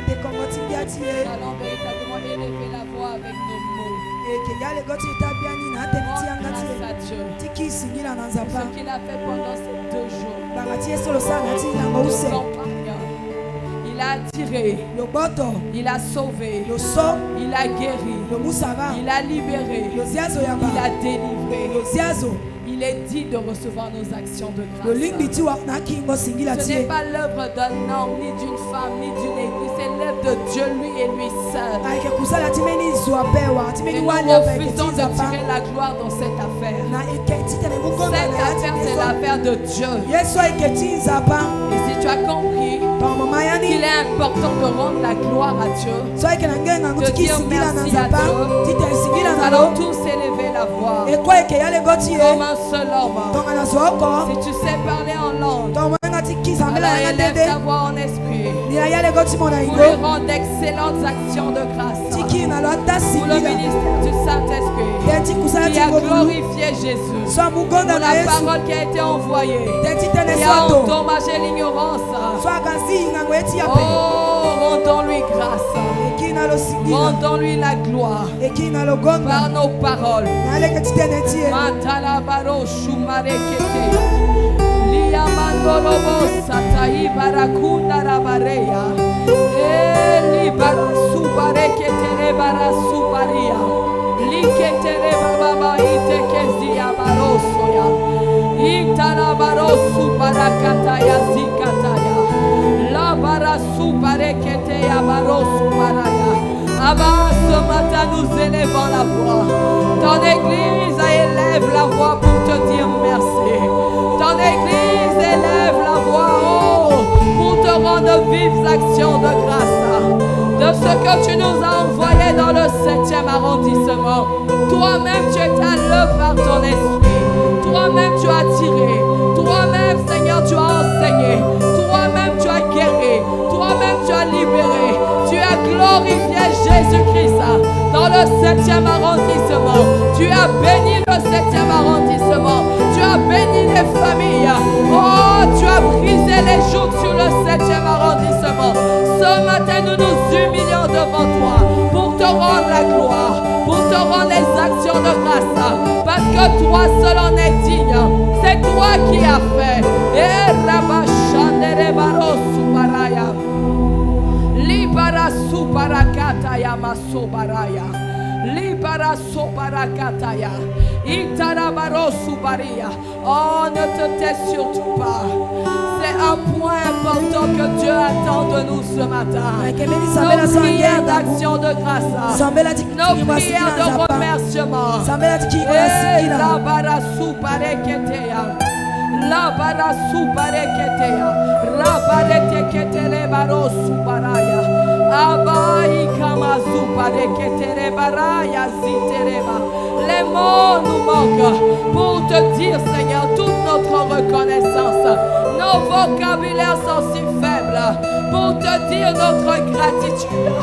allons véritablement élever la voix avec nos mots. Grâce à Dieu. Ce qu'il a fait pendant ces 2 jours. Il a attiré, il a sauvé, il a guéri, il a libéré, il a délivré. Il est dit de recevoir nos actions de grâce. Ce n'est pas l'œuvre d'un homme, ni d'une femme, ni d'une église. C'est l'œuvre de Dieu, lui et lui seul. Et nous refusons de tirer la gloire dans cette affaire. Cette affaire, c'est l'affaire de Dieu. Et si tu as compris qu'il est important de rendre la gloire à Dieu, de dire merci à Dieu, nous allons tous élever la voix comme un seul homme. Si tu sais parler en langue, alors élève ta voix en esprit pour lui rendre d'excellentes actions de grâce. Pour le ministère du Saint-Esprit qui a glorifié Jésus, pour la parole qui a été envoyée, qui a endommagé l'ignorance. Oh, rendons-lui grâce. Rendons-lui la gloire par nos paroles. Matalabaro shumarekete liamandolobo satai barakunda rabareya eli barasubarekete rebarasubaria likete rebaba itekezia barosoya itarabarosu barakataya zikataya la barasu barekete ya barosu baraya. Abba, ce matin nous élevons la voix. Ton église élève la voix pour te dire merci. Ton église élève la voix pour te rendre vives actions de grâce. De ce que tu nous as envoyé dans le 7e arrondissement. Toi-même tu es à l'œuvre par ton esprit. Toi-même tu as tiré. Toi-même Seigneur tu as enseigné. Toi-même tu as guéri. Toi-même tu as libéré. Tu as glorifié Jésus-Christ dans le 7e arrondissement. Tu as béni le 7e arrondissement. Tu as béni les familles. Oh, tu as brisé les jougs sur le 7e arrondissement. Ce matin, nous nous humilions devant toi pour te rendre la gloire, pour te rendre les actions de grâce. Parce que toi seul en es digne. C'est toi qui as fait. Et Rabashandere Barosu Baraya. Libara subarakataya masobaraya. Libara sobarakataya. Itarabaro subaria. Oh, ne te tais surtout pas. C'est un point important que Dieu attend de nous ce matin. Nos prières d'action de grâce. Nos prières de remerciement. Et la bara subareketeya. La bara subareketeya. Rabareteketele baro subaraya. Abai kamazu bareketere baraya zitereba. Les mots nous manquent pour te dire, Seigneur, toute notre reconnaissance. Nos vocabulaires sont si faibles pour te dire notre gratitude.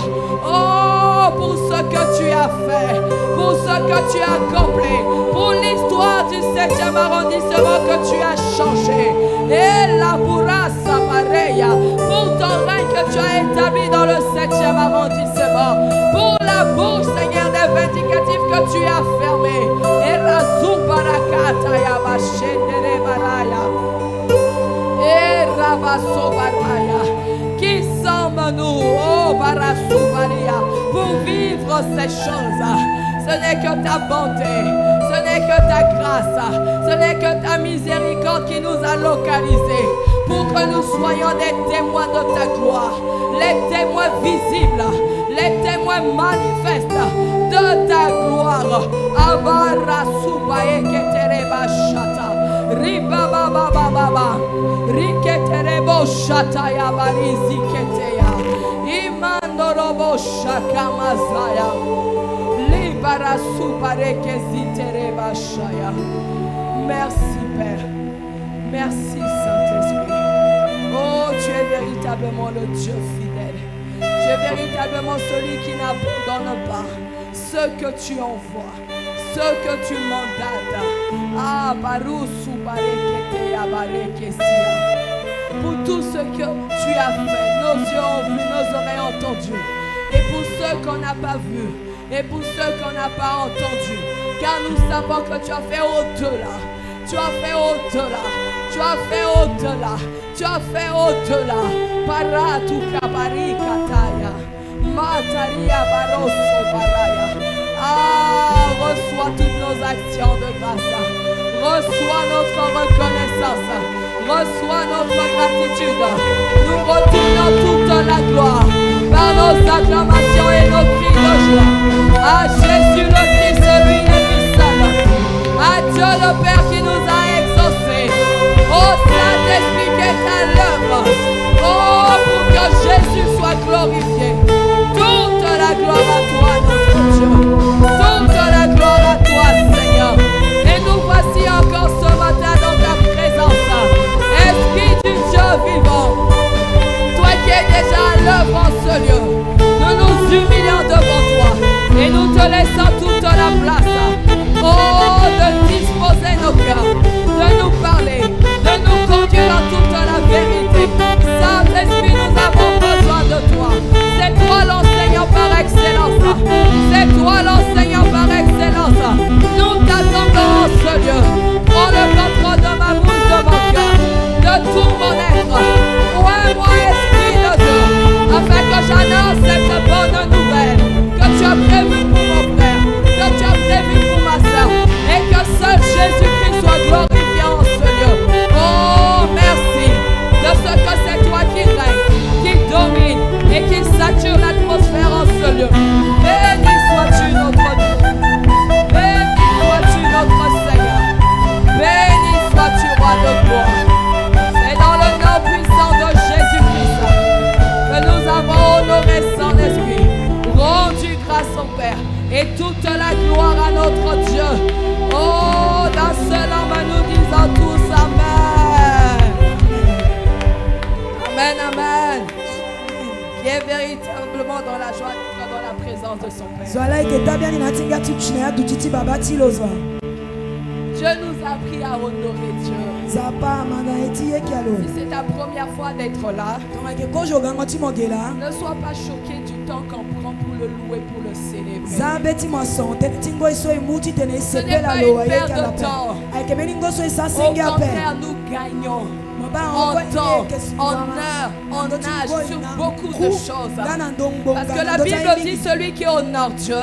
Oh, pour ce que tu as fait, pour ce que tu as accompli, pour l'histoire du 7e arrondissement que tu as changé. Et la bourrassa pareille, pour ton règne que tu as établi dans le 7e arrondissement. Pour la bouche, Seigneur, des vindicatifs que tu as fermés. Et la zubarakata ya bashendere baraya. Et rabaso baraya. Qui sommes-nous, oh barasubaria, pour vivre ces choses? Ce n'est que ta bonté, ce n'est que ta grâce, ce n'est que ta miséricorde qui nous a localisés pour que nous soyons des témoins de ta gloire, les témoins visibles, les témoins manifestes de ta gloire. Abara subaye ketereba shata, riba baba baba, riketerebo shata ya barizi keteya, imandorobo shakamazaya. Merci Père, merci Saint-Esprit. Oh, tu es véritablement le Dieu fidèle. Tu es véritablement celui qui n'abandonne pas ce que tu envoies, ce que tu mandates. Ah, Barusu Barekete Yabarekesia. Pour tout ce que tu as fait, nos yeux ont vu, nos oreilles ont entendu, et pour ceux qu'on n'a pas vus, et pour ceux qu'on n'a pas entendus, car nous savons que tu as fait au-delà. Tu as fait au-delà. Tu as fait au-delà. Tu as fait au-delà. Paratuka barikataya. Mataria barosso baraya. Ah, reçois toutes nos actions de grâce. Reçois notre reconnaissance. Reçois notre gratitude. Nous retournons toute la gloire par nos acclamations et nos cris de joie. À Jésus le Christ, celui et lui seul. À Dieu le Père qui nous a exaucés. Au Saint-Esprit qui est à l'œuvre. Oh, pour que Jésus soit glorifié. Toute la gloire à toi, notre Dieu. Toute la gloire à toi, Seigneur. Et nous voici encore ce matin dans ta présence. Esprit du Dieu vivant. Toi qui es déjà à l'œuvre en ce lieu. Nous nous humilions devant toi. Et nous te laissons toute la place. Oh, de disposer nos cœurs. De nous parler. De nous conduire en toute la vérité. Saint-Esprit, nous avons besoin de toi. C'est toi l'enseignant par excellence. C'est toi l'enseignant par excellence. Nous t'attendons en ce lieu. Prends le contrôle de ma bouche, de mon cœur, de tout mon être. Ouais, moi, Esprit de Dieu, afin que j'annonce cette bonne nouvelle que tu as prévue pour mon frère, que tu as prévue pour ma soeur, et que seul Jésus-Christ soit glorifié en ce lieu. Oh, merci de ce que c'est toi qui règne, qui domine et qui sature l'atmosphère en ce lieu. Béni sois-tu notre Dieu. Béni sois-tu notre Seigneur. Béni sois-tu roi de gloire. C'est dans le nom puissant de Jésus-Christ que nous avons honoré son esprit, rendu grâce au Père et toute la gloire à notre Dieu. Oh, dans ce nom nous disons tous Amen. Amen, Amen. Qui est véritablement dans la joie d'être dans la présence de son Père. Dieu nous a appris à honorer Dieu. Si c'est ta première fois d'être là, ne sois pas choqué du temps qu'on prend pour le louer, pour le célébrer. Ce n'est pas une perte de temps. Au contraire, nous gagnons en temps, en heure, en âge, sur beaucoup de choses. Parce que la Bible dit celui qui honore Dieu,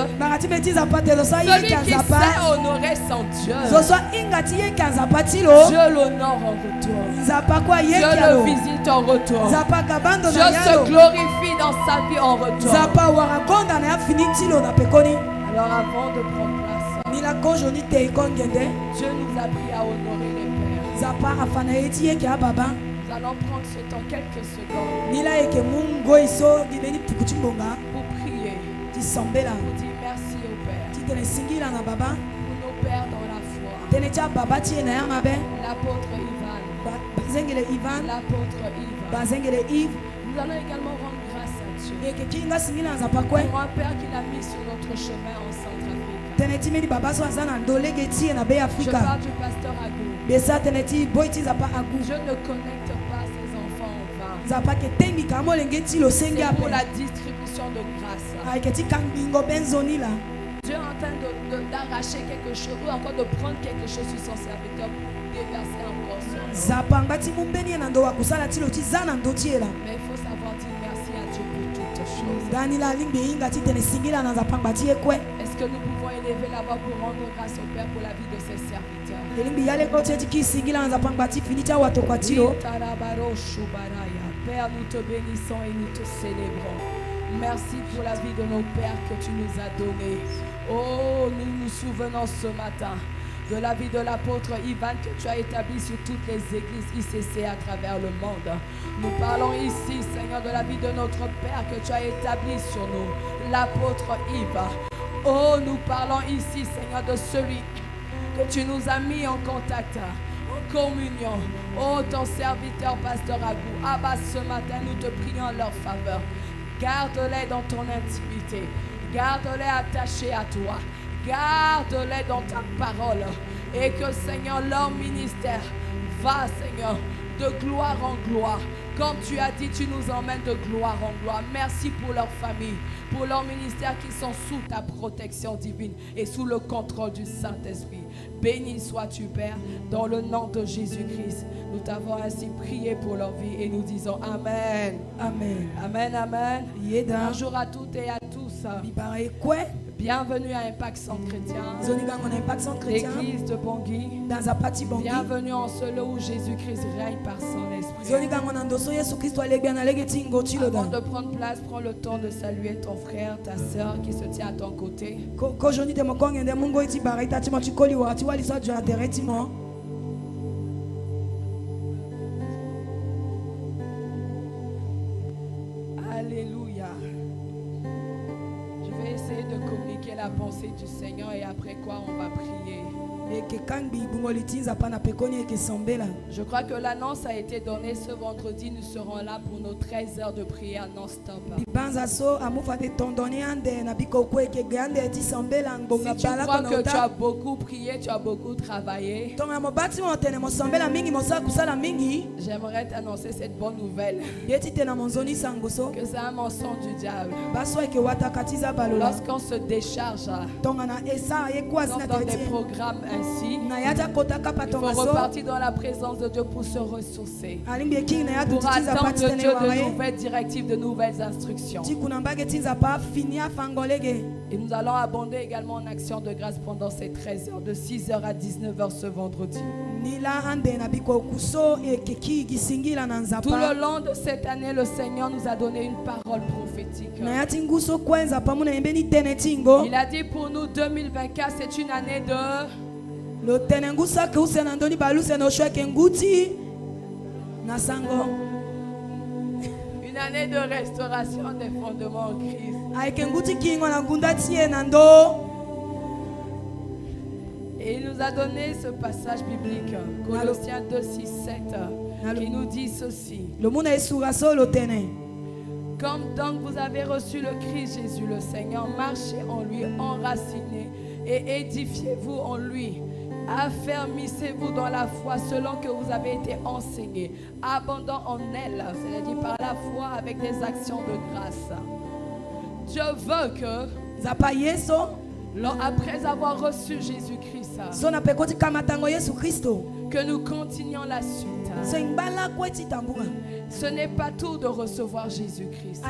celui qui sait honorer son Dieu, Dieu l'honore en retour. Dieu le visite en retour. Dieu se glorifie dans sa vie en retour. Alors avant de prendre place, Dieu nous a pris à honorer les pères. Nous allons prendre ce temps, quelques secondes, pour prier, pour dire merci au Père, pour nos pères dans la foi, l'apôtre Ivan, l'apôtre Yves. Nous allons également rendre grâce à Dieu pour un Père qu'il a mis sur notre chemin en Centrafrique. Je parle du pasteur Agou. Je ne connecte pas ses enfants en vain. C'est pour la distribution de grâce. Dieu est en train d'arracher quelque chose ou encore de prendre quelque chose sur son serviteur pour déverser encore sur nous. Mais il faut savoir dire merci à Dieu pour toutes choses. Est-ce que nous pouvons élever la voix pour rendre grâce au Père pour la vie de ses serviteurs? Père, nous te bénissons et nous te célébrons. Merci pour la vie de nos pères que tu nous as donnés. Oh, nous nous souvenons ce matin de la vie de l'apôtre Ivan que tu as établi sur toutes les églises ICC à travers le monde. Nous parlons ici, Seigneur, de la vie de notre Père que tu as établi sur nous, l'apôtre Yves. Oh, nous parlons ici, Seigneur, de celui que tu nous as mis en contact, en communion. Oh, ton serviteur, pasteur Agou. Abba, ce matin, nous te prions en leur faveur. Garde-les dans ton intimité. Garde-les attachés à toi. Garde-les dans ta parole. Et que, Seigneur, leur ministère va, Seigneur, de gloire en gloire, Comme tu as dit, tu nous emmènes de gloire en gloire. Merci pour leur famille, pour leur ministère qui sont sous ta protection divine et sous le contrôle du Saint-Esprit. Béni sois-tu, Père, dans le nom de Jésus-Christ. Nous t'avons ainsi prié pour leur vie et nous disons Amen. Amen. Amen, amen. Yeda. Bonjour à toutes et à tous. Bibare kwe. Bienvenue à Impact Centre Chrétien, Zoniga mon Impact Centre Chrétien. l'église de Bangui. Dans un parti Bangui. Bienvenue en ce lieu où Jésus-Christ règne par son esprit. Zoniga mon andoso Yesu Christo alegbi na legeti ngoti Avant loda. de prendre place, prends le temps de saluer ton frère, ta soeur qui se tient à ton côté. Ko joni de mokonge de mungo iti bare ita chimo chikoli wa ti wali so jo adereti mo. Alléluia. Je vais essayer de communiquer la pensée du Seigneur et après quoi on va prier. Je crois que l'annonce a été donnée ce vendredi. Nous serons là pour nos 13 heures de prière non-stop. Si tu crois que tu as beaucoup prié, tu as beaucoup travaillé, j'aimerais t'annoncer cette bonne nouvelle. Que c'est un mensonge du diable. Lorsqu'on se décharge dans des programmes ainsi, il faut repartir dans la présence de Dieu pour se ressourcer, pour attendre de Dieu de nouvelles directives, de nouvelles instructions. Et nous allons abonder également en action de grâce pendant ces 13 heures, de 6h à 19h ce vendredi. Tout le long de cette année, le Seigneur nous a donné une parole prophétique. Il a dit pour nous 2024, c'est une année de... Une année de restauration des fondements en Christ. Et il nous a donné ce passage biblique, Colossiens 2, 6, 7, qui nous dit ceci. Comme donc vous avez reçu le Christ Jésus le Seigneur, marchez en lui, enracinez et édifiez-vous en lui. Affermissez-vous dans la foi selon que vous avez été enseigné, abondant en elle, c'est-à-dire par la foi avec des actions de grâce. Dieu veut que, après avoir reçu Jésus-Christ, que nous continuions la suite. Ce n'est pas tout de recevoir Jésus-Christ.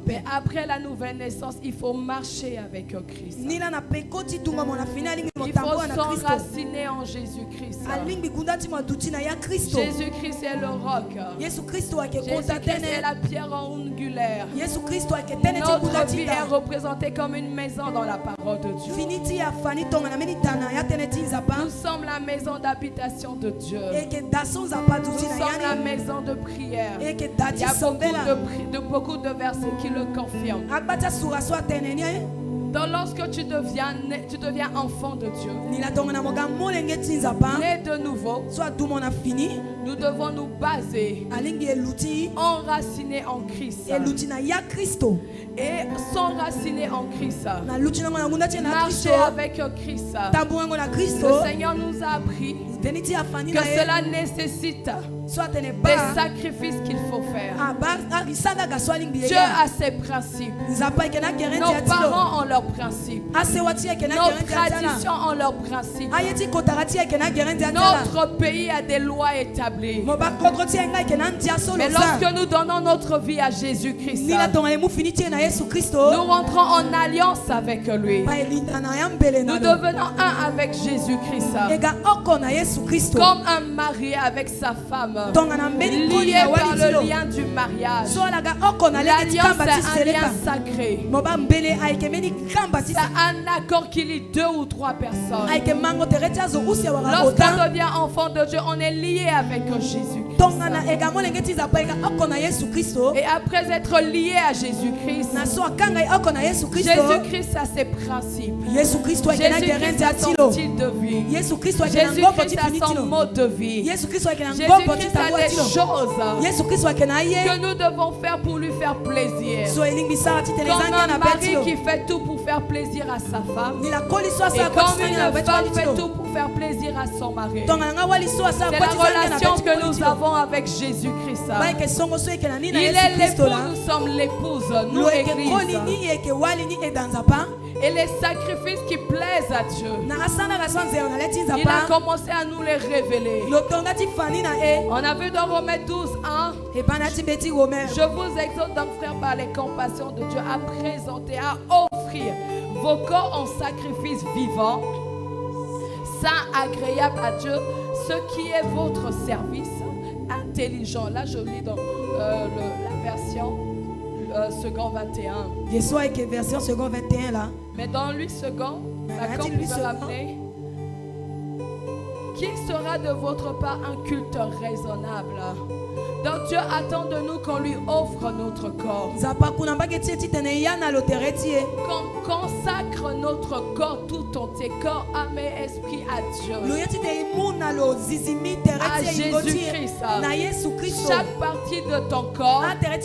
Mais après la nouvelle naissance, il faut marcher avec Christ. Il faut s'enraciner en Jésus-Christ. Jésus-Christ est le roc. Jésus-Christ est la pierre angulaire. Notre vie est représentée comme une maison dans la parole de Dieu. Nous sommes la maison d'habitation de Dieu. Nous sommes la maison de prière. Il y a beaucoup de versets qui le confirment. Donc lorsque tu deviens enfant de Dieu, né de nouveau, nous devons nous baser, enraciner en Christ. Et s'enraciner en Christ, marcher avec Christ. Le Seigneur nous a appris que cela nécessite des sacrifices qu'il faut faire. Dieu a ses principes. Nos parents ont leurs principes. Nos traditions ont leurs principes. Notre pays a des lois établies. Mais lorsque nous donnons notre vie à Jésus-Christ, nous rentrons en alliance avec lui. Nous devenons un avec Jésus-Christ. Comme un mari avec sa femme, lié par le lien du mariage. L'alliance est un lien sacré. C'est un accord qui lie 2 ou 3 personnes. Lorsqu'on devient enfant de Dieu, on est lié avec Jésus-Christ. Et après être lié à Jésus-Christ, Jésus-Christ a ses principes. Jésus-Christ a son style de vie. Jésus-Christ a son mode de vie. Jésus-Christ a des choses que nous devons faire pour lui faire plaisir. Comme un mari qui fait tout pour faire plaisir à sa femme, et comme une femme fait tout pour faire plaisir à son mari. C'est la relation que nous avons avec Jésus-Christ. Il est l'époux, nous sommes l'épouse, nous église. Et les sacrifices qui plaisent à Dieu, il a commencé à nous les révéler. On a vu dans Romains 12:1, je vous exhorte donc, frères, par les compassions de Dieu, à présenter, à offrir vos corps en sacrifice vivant, saint, agréable à Dieu, ce qui est votre service intelligent. Là, je lis dans la version second 21. Version second 21 là. Mais dans lui second, quand vous me ramenez, qu'il sera de votre part un culte raisonnable. Donc Dieu attend de nous qu'on lui offre notre corps. Qu'on consacre notre corps tout entier, corps, âme et esprit à Dieu. À Jésus-Christ. Chaque partie de ton corps, dès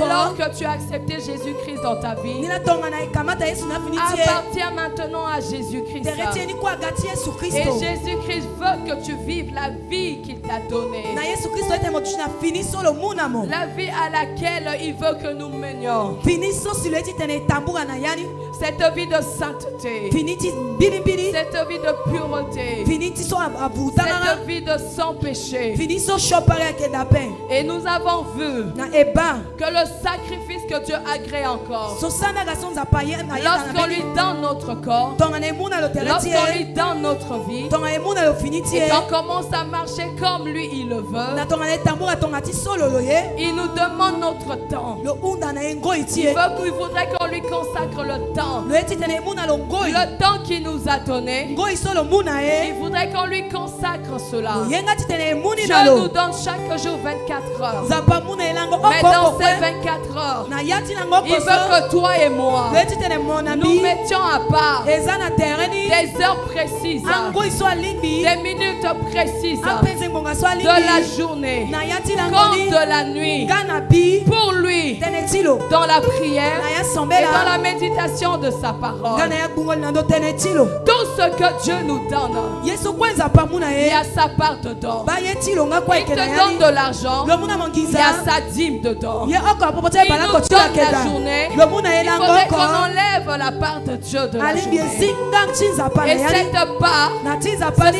lors que tu as accepté Jésus-Christ dans ta vie, appartient maintenant à Jésus-Christ. Et Jésus-Christ veut que tu vives la vie qu'il t'a donnée. La vie à laquelle il veut que nous menions. Cette vie de sainteté. Cette vie de pureté. Cette vie de sans péché. Et nous avons vu que le sacrifice que Dieu agrée encore, lorsqu'on lui donne notre corps, lorsqu'on lui donne notre vie, et qu'on commence à marcher comme lui il le veut, il nous demande notre temps. Il voudrait qu'on lui consacre le temps. Le temps qu'il nous a donné, il voudrait qu'on lui consacre cela. Dieu nous donne chaque jour 24 heures. Mais dans ces 24 heures, il veut que toi et moi, nous mettions à part des heures précises, des minutes précises de la journée comme de la nuit pour lui, dans la prière et dans la méditation de sa parole. Tout ce que Dieu nous donne, il y a sa part dedans. Il te donne de l'argent, il y a sa dîme dedans. Il nous donne la journée, il faudrait qu'on enlève la part de Dieu de la journée. Et cette part, ce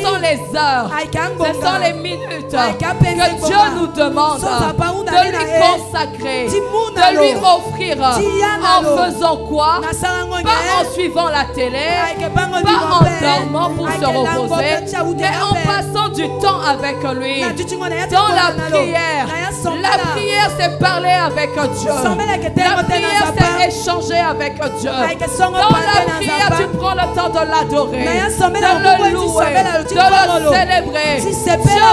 sont les heures, ce sont les minutes que Dieu nous demande de lui consacrer, de lui offrir. En faisant quoi? Pas en suivant la télé, pas en dormant pour se reposer, mais en passant du temps avec lui. Dans la prière. La prière, c'est parler avec Dieu. La prière, c'est échanger avec Dieu. Dans la prière, tu prends le temps de l'adorer, de le louer, de le célébrer. Dieu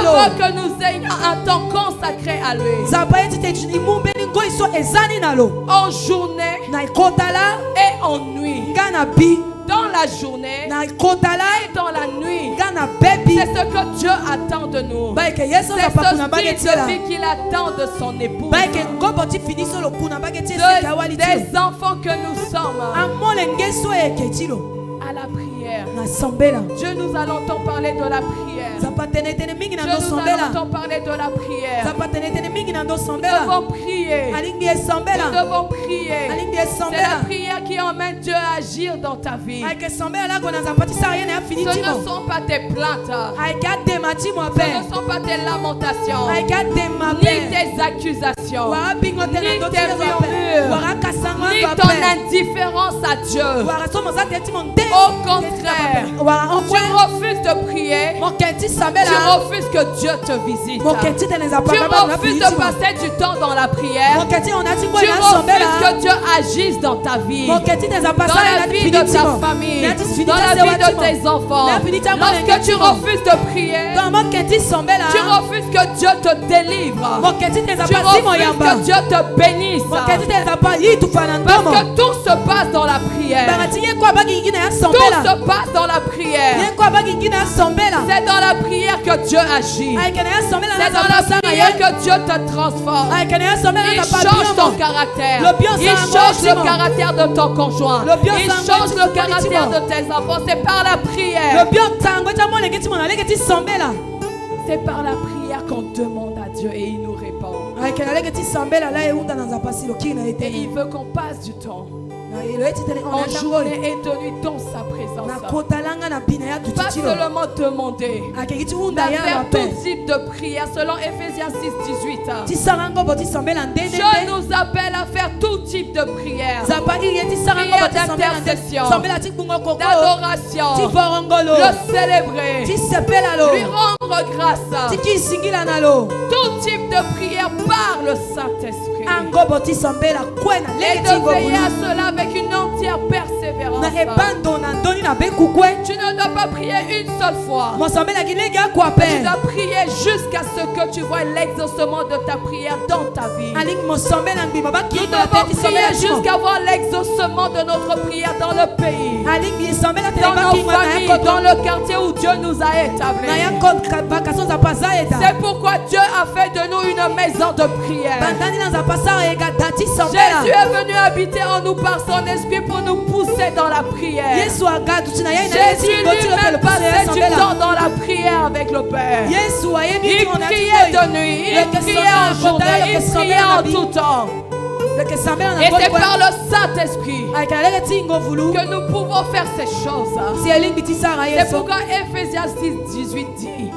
veut que nous ayons un temps consacré à lui. En journée et en nuit. Dans la journée et dans la nuit. C'est ce que Dieu attend de nous. C'est ce style de vie qu'il attend de son épouse, des enfants que nous sommes. À la prière. Dieu nous a longtemps parlé de la prière. Dieu nous a longtemps parlé de la prière. Nous devons prier. Nous devons prier. C'est la prière qui emmène Dieu à agir dans ta vie. Ce ne sont pas tes plaintes. Ce ne sont pas tes lamentations, ni tes accusations, ni tes murmures, ni ton indifférence à Dieu. Au contraire, tu refuses de prier, tu Tu refuses que Dieu te visite. Tu refuses de passer du temps dans la prière. Tu refuses que Dieu agisse dans ta vie, dans la vie de ta famille, dans la vie de tes enfants. Lorsque tu refuses de prier, tu refuses que Dieu te délivre. Tu refuses que Dieu te bénisse. Parce que tout se passe dans la prière. Tout se passe dans la prière. C'est dans la prière que Dieu agit. C'est dans la prière que Dieu te transforme. Il change ton caractère. Il change le caractère de ton conjoint. Il change le caractère de tes enfants. C'est par la prière. C'est par la prière qu'on demande à Dieu et il nous répond. Et il veut qu'on passe du temps en journée et de nuit dans sa présence. Pas seulement demander, mais faire tout type de prière selon Ephésiens 6:18. Dieu nous appelle à faire tout type de prière. Prière d'intercession, d'adoration, le célébrer, lui rendre grâce. Tout type de prière par le Saint-Esprit. Et de veiller à cela avec une entière persévérance. Tu ne dois pas prier une seule fois. Tu dois prier jusqu'à ce que tu vois l'exaucement de ta prière dans ta vie. Nous devons prier jusqu'à voir l'exaucement de notre prière dans le pays, dans nos familles, dans le quartier où Dieu nous a établis. C'est pourquoi Dieu a fait de nous une maison de prière. Jésus est venu habiter en nous par son esprit pour nous pousser dans la prière. Jésus lui-même passait du temps dans la prière avec le Père. Il priait de nuit, il priait en journée, il priait en tout temps. Et c'est par le Saint-Esprit que nous pouvons faire ces choses. C'est pourquoi Ephésiens 6:18 dit: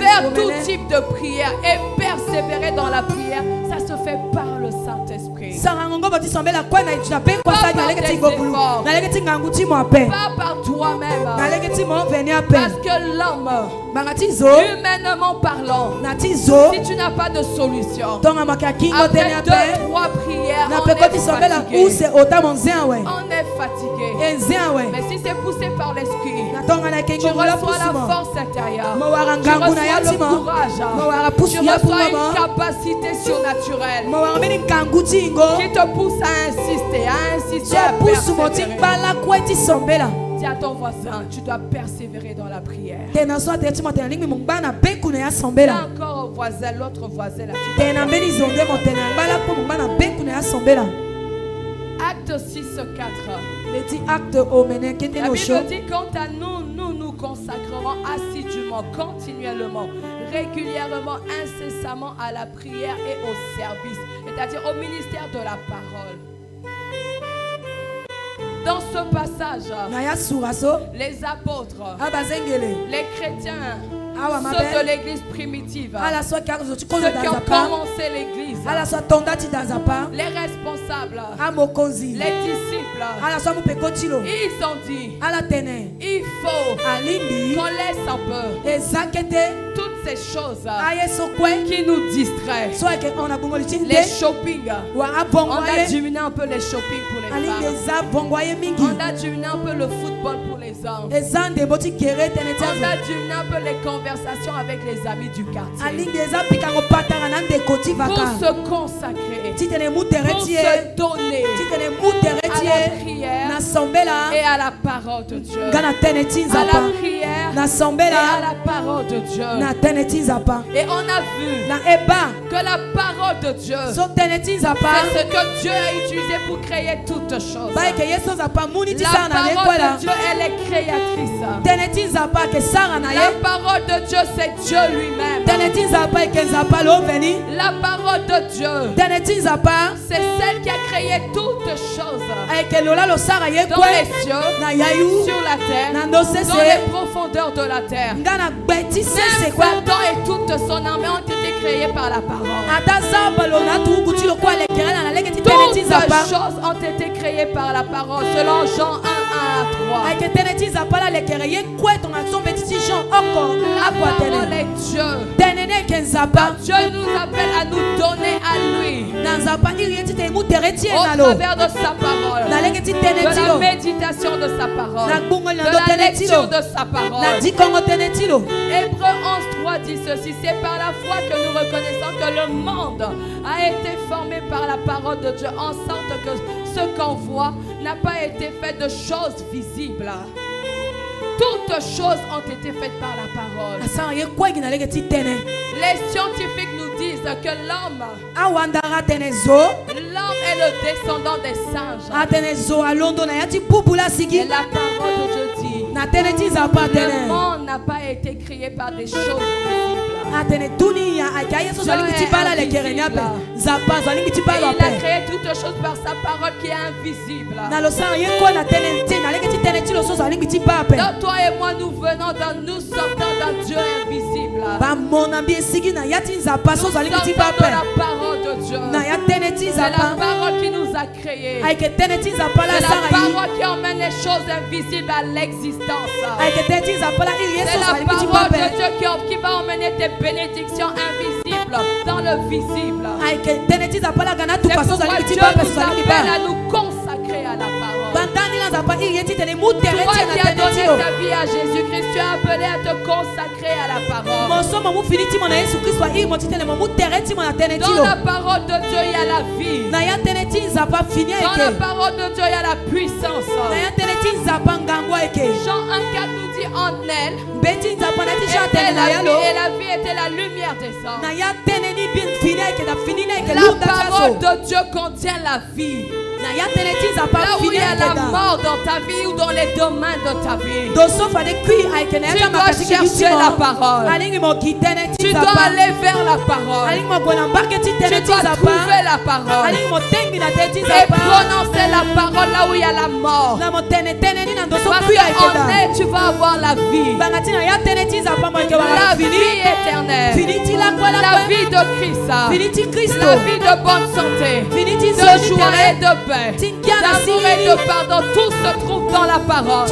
faire tout type de prière et persévérer dans la prière, ça se fait par le Saint-Esprit. Pas par tes efforts, pas par toi-même. Parce que l'homme, humainement parlant, si tu n'as pas de solution, après 2-3 prières, on est fatigué. Mais si c'est poussé par l'esprit, tu reçois la force intérieure, tu reçois le courage, tu reçois une capacité surnaturelle qui te pousse à insister, à persévérer. Dis à ton voisin, tu dois persévérer dans la prière. Dis encore au voisin, l'autre voisin là. Acte 6:4. La Bible dit: quant à nous, nous consacrerons assidûment, continuellement, régulièrement, incessamment à la prière et au service, c'est-à-dire au ministère de la parole. Dans ce passage, les apôtres, les chrétiens, ceux de l'église primitive, ceux qui ont commencé l'église, les responsables, les disciples, ils ont dit: il faut qu'on laisse un peu toutes ces choses qui nous distraient. Les shopping, on a diminué un peu les shopping pour les femmes. On a diminué un peu le football pour les hommes. On a diminué un peu les conversations avec les amis du quartier. Pour se consacrer, pour se donner à la prière et à la parole de Dieu. À la prière et à la parole de Dieu. Et on a vu que la parole de Dieu, c'est ce que Dieu a utilisé pour créer toutes choses. La parole de Dieu, elle est créatrice. La parole de Dieu, c'est Dieu lui-même. La parole de Dieu, c'est celle qui a créé toutes choses dans les cieux, sur la terre, dans les profondeurs de la terre. Même Satan et toute son armée ont été créés par la parole. Tout ce choses ont été créées par la parole, selon Jean 1, 1 à 3. La parole est Dieu. Dieu nous appelle à nous donner à lui. Au travers de sa parole, de la méditation de sa parole, de la lecture de sa parole. Hébreux 11, 3 dit ceci: c'est par la foi que nous reconnaissons que le monde a été formé par la parole de Dieu, en sorte que ce qu'on voit n'a pas été fait de choses visibles. Toutes choses ont été faites par la parole. Les scientifiques nous disent que l'homme est le descendant des singes. Et la parole de Dieu dit: le monde n'a pas été créé par des choses visibles. Il a créé toutes choses par sa parole qui est invisible. Donc toi et moi, nous nous sortons d'un Dieu invisible. Nous sortons de la parole de Dieu. C'est la parole qui nous a créés. C'est la parole qui emmène les choses invisibles à l'existence. C'est la parole de Dieu qui va emmener tes bénédictions invisibles dans le visible. C'est pourquoi Dieu nous appelle à nous consacrer à la parole. Toi qui as donné ta vie à Jésus-Christ, tu es appelé à te consacrer à la parole. Dans la parole de Dieu, il y a la vie. Dans la parole de Dieu, il y a la puissance. Jean 1,4 nous dit: en elle était la vie, et la vie était la lumière des hommes. La parole de Dieu contient la vie. Là où il y a la mort dans ta vie ou dans les domaines de ta vie, tu dois chercher la parole. Tu dois aller vers la parole. Tu dois trouver la parole et prononcer la parole là où il y a la mort. Parce qu'en elle, tu vas avoir la vie. La vie éternelle. La vie de Christ. La vie de bonne santé, de joie et de paix, d'amour et de pardon. Tout se trouve dans la parole.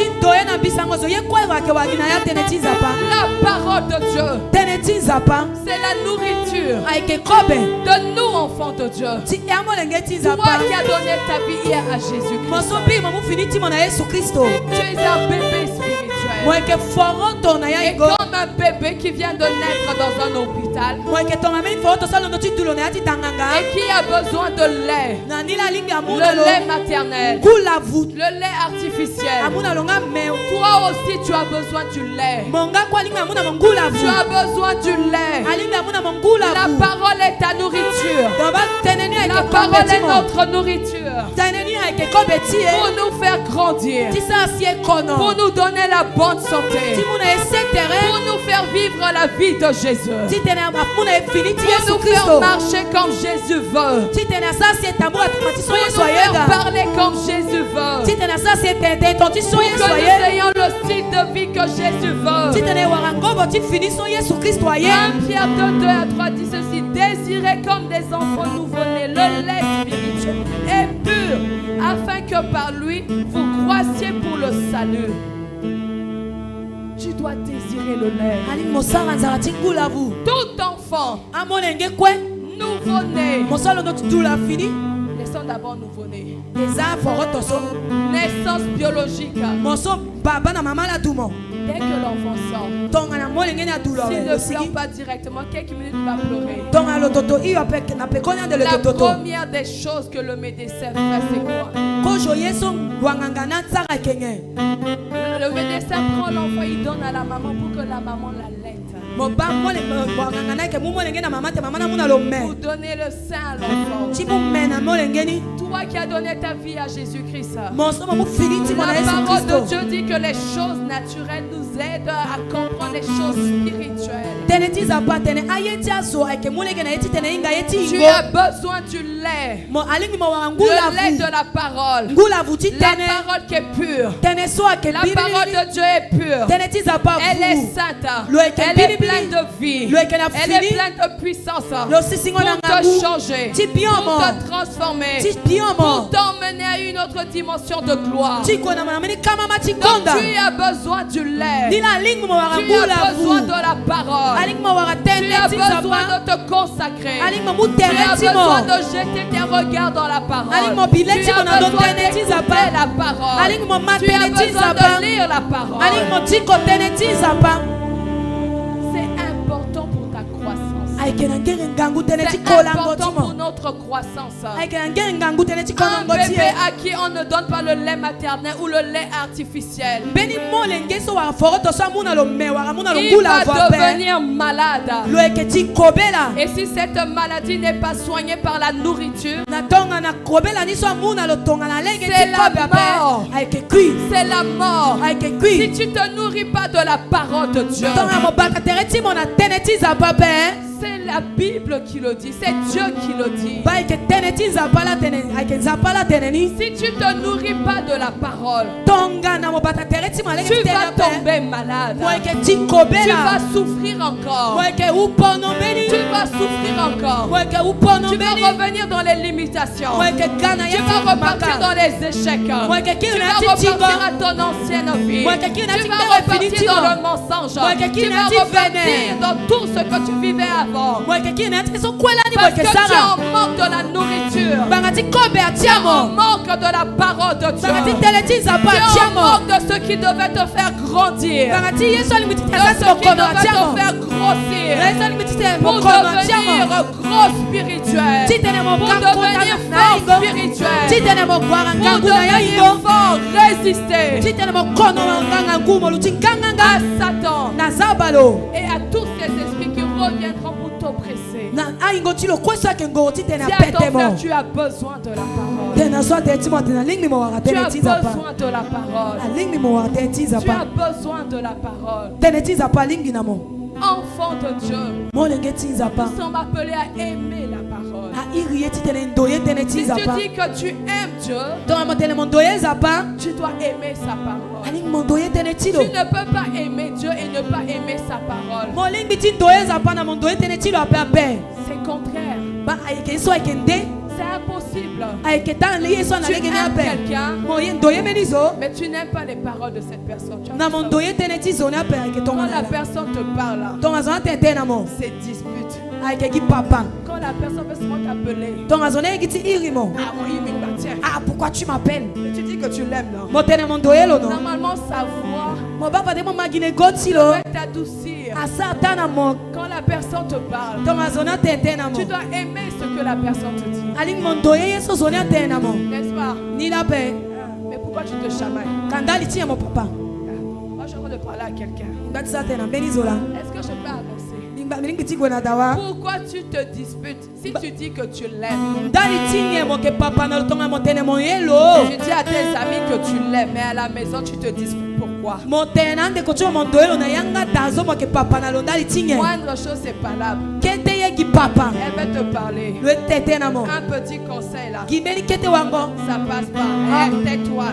La parole de Dieu, c'est la nourriture de nous, enfants de Dieu. Toi qui as donné ta vie hier à Jésus-Christ, tu es un bébé spirituel. Et comme un bébé qui vient de naître dans un hôpital et qui a besoin de lait, le lait maternel, le lait artificiel, toi aussi tu as besoin du lait. Tu as besoin du lait. La parole est ta nourriture. La parole est notre nourriture pour nous faire grandir, pour nous donner la bonne santé, pour nous faire vivre la vie de Jésus, pour nous faire marcher comme Jésus veut, pour nous faire parler comme Jésus veut, pour que nous ayons le style de vie que Jésus veut. 1 Pierre 2, 2 à 3 dit ceci: désirez comme des enfants nouveau-nés le lait spirituel et pur, afin que par lui vous croissiez pour le salut. Tu dois désirer le lait. Tout enfant nouveau-né, laissons d'abord nouveau-né. Naissance biologique. Dès que l'enfant sort, s'il ne pleure pas directement, quelques minutes il va pleurer. La première des choses que le médecin fait, c'est quoi? Le médecin prend l'enfant, il donne à la maman pour que la maman l'allaite. Pour donner le sein à l'enfant. Toi qui as donné ta vie à Jésus-Christ, la parole de Dieu dit que les choses naturelles nous aident à comprendre les choses spirituelles. Tu as besoin du lait. Le lait de la parole. La parole qui est pure. La parole de Dieu est pure. Elle est sainte. Elle est pleine de vie. Elle est pleine de puissance pour te changer, pour te transformer. transformer, pour t'emmener à une autre dimension de gloire. Donc tu as besoin du lait. Tu as besoin de la parole. Tu as besoin de te consacrer. Tu as besoin de jeter tes regards dans la parole. Tu as besoin d'écouter la parole. Tu as besoin de lire la parole. C'est important pour ta croissance. C'est important pour notre croissance. Un bébé à qui on ne donne pas le lait maternel ou le lait artificiel, il va devenir malade. Et si cette maladie n'est pas soignée par la nourriture, c'est la mort. C'est la mort. Si tu ne te nourris pas de la parole de Dieu, c'est la Bible qui le dit, c'est Dieu qui le dit. Si tu ne te nourris pas de la parole, tu vas tomber malade. Tu vas souffrir encore. Tu vas souffrir encore. Tu vas revenir dans les limitations. Tu vas repartir dans les échecs. Tu vas repartir à ton ancienne vie. Tu vas repartir dans le mensonge. Tu vas repartir dans tout ce que tu vivais avant. Parce que tu es en manque de la nourriture. Tu es en manque de la parole de Dieu. Tu es en manque de ce qui devait te faire grandir. De ce qui devait te faire grossir. Pour devenir gros spirituel. Pour devenir fort spirituel. Pour devenir fort résister à Satan et à tous ces esprits qui reviendront pour t'oppresser. Dis à ton frère, tu as besoin de la parole. Tu as besoin de la parole. Tu as besoin de la parole. Enfant de Dieu, nous sommes appelés à aimer la parole. Si tu dis que tu aimes Dieu, tu dois aimer sa parole. Tu ne peux pas aimer Dieu et ne pas aimer sa parole. C'est contraire. C'est impossible. Tu aimes quelqu'un, mais tu n'aimes pas les paroles de cette personne. Quand la personne te parle, c'est dispute. Quand la personne veut seulement t'appeler, ah, pourquoi tu m'appelles? Tu dis que tu l'aimes, non? Normalement, sa voix peut t'adoucir. Quand la personne te parle, tu dois aimer ce que la personne te dit. N'est-ce pas? Mais pourquoi tu te chamailles? Moi, je suis en train de parler à quelqu'un. Est-ce que je peux avancer? Pourquoi tu te disputes si tu dis que tu l'aimes? Tu dis à tes amis que tu l'aimes, mais à la maison tu te disputes. Pourquoi? Moindre chose c'est palable. Elle va te parler. Un petit conseil là. Ça passe pas. Tais-toi.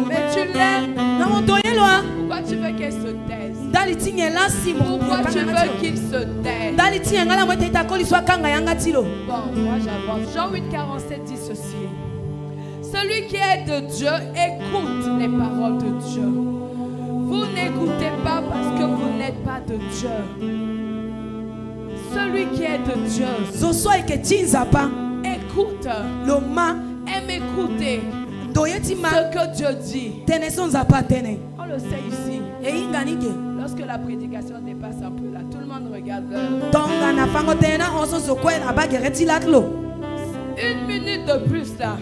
Mais tu l'aimes. Pourquoi tu veux qu'elle se taise? Pourquoi tu veux qu'il se taise? Bon, moi j'avance. Jean 8,47 dit ceci. Celui qui est de Dieu écoute les paroles de Dieu. Vous n'écoutez pas parce que vous n'êtes pas de Dieu. Celui qui est de Dieu écoute. Aime écouter ce que Dieu dit. On le sait ici. Lorsque la prédication dépasse un peu là, tout le monde regarde l'heure. 1 minute de plus là.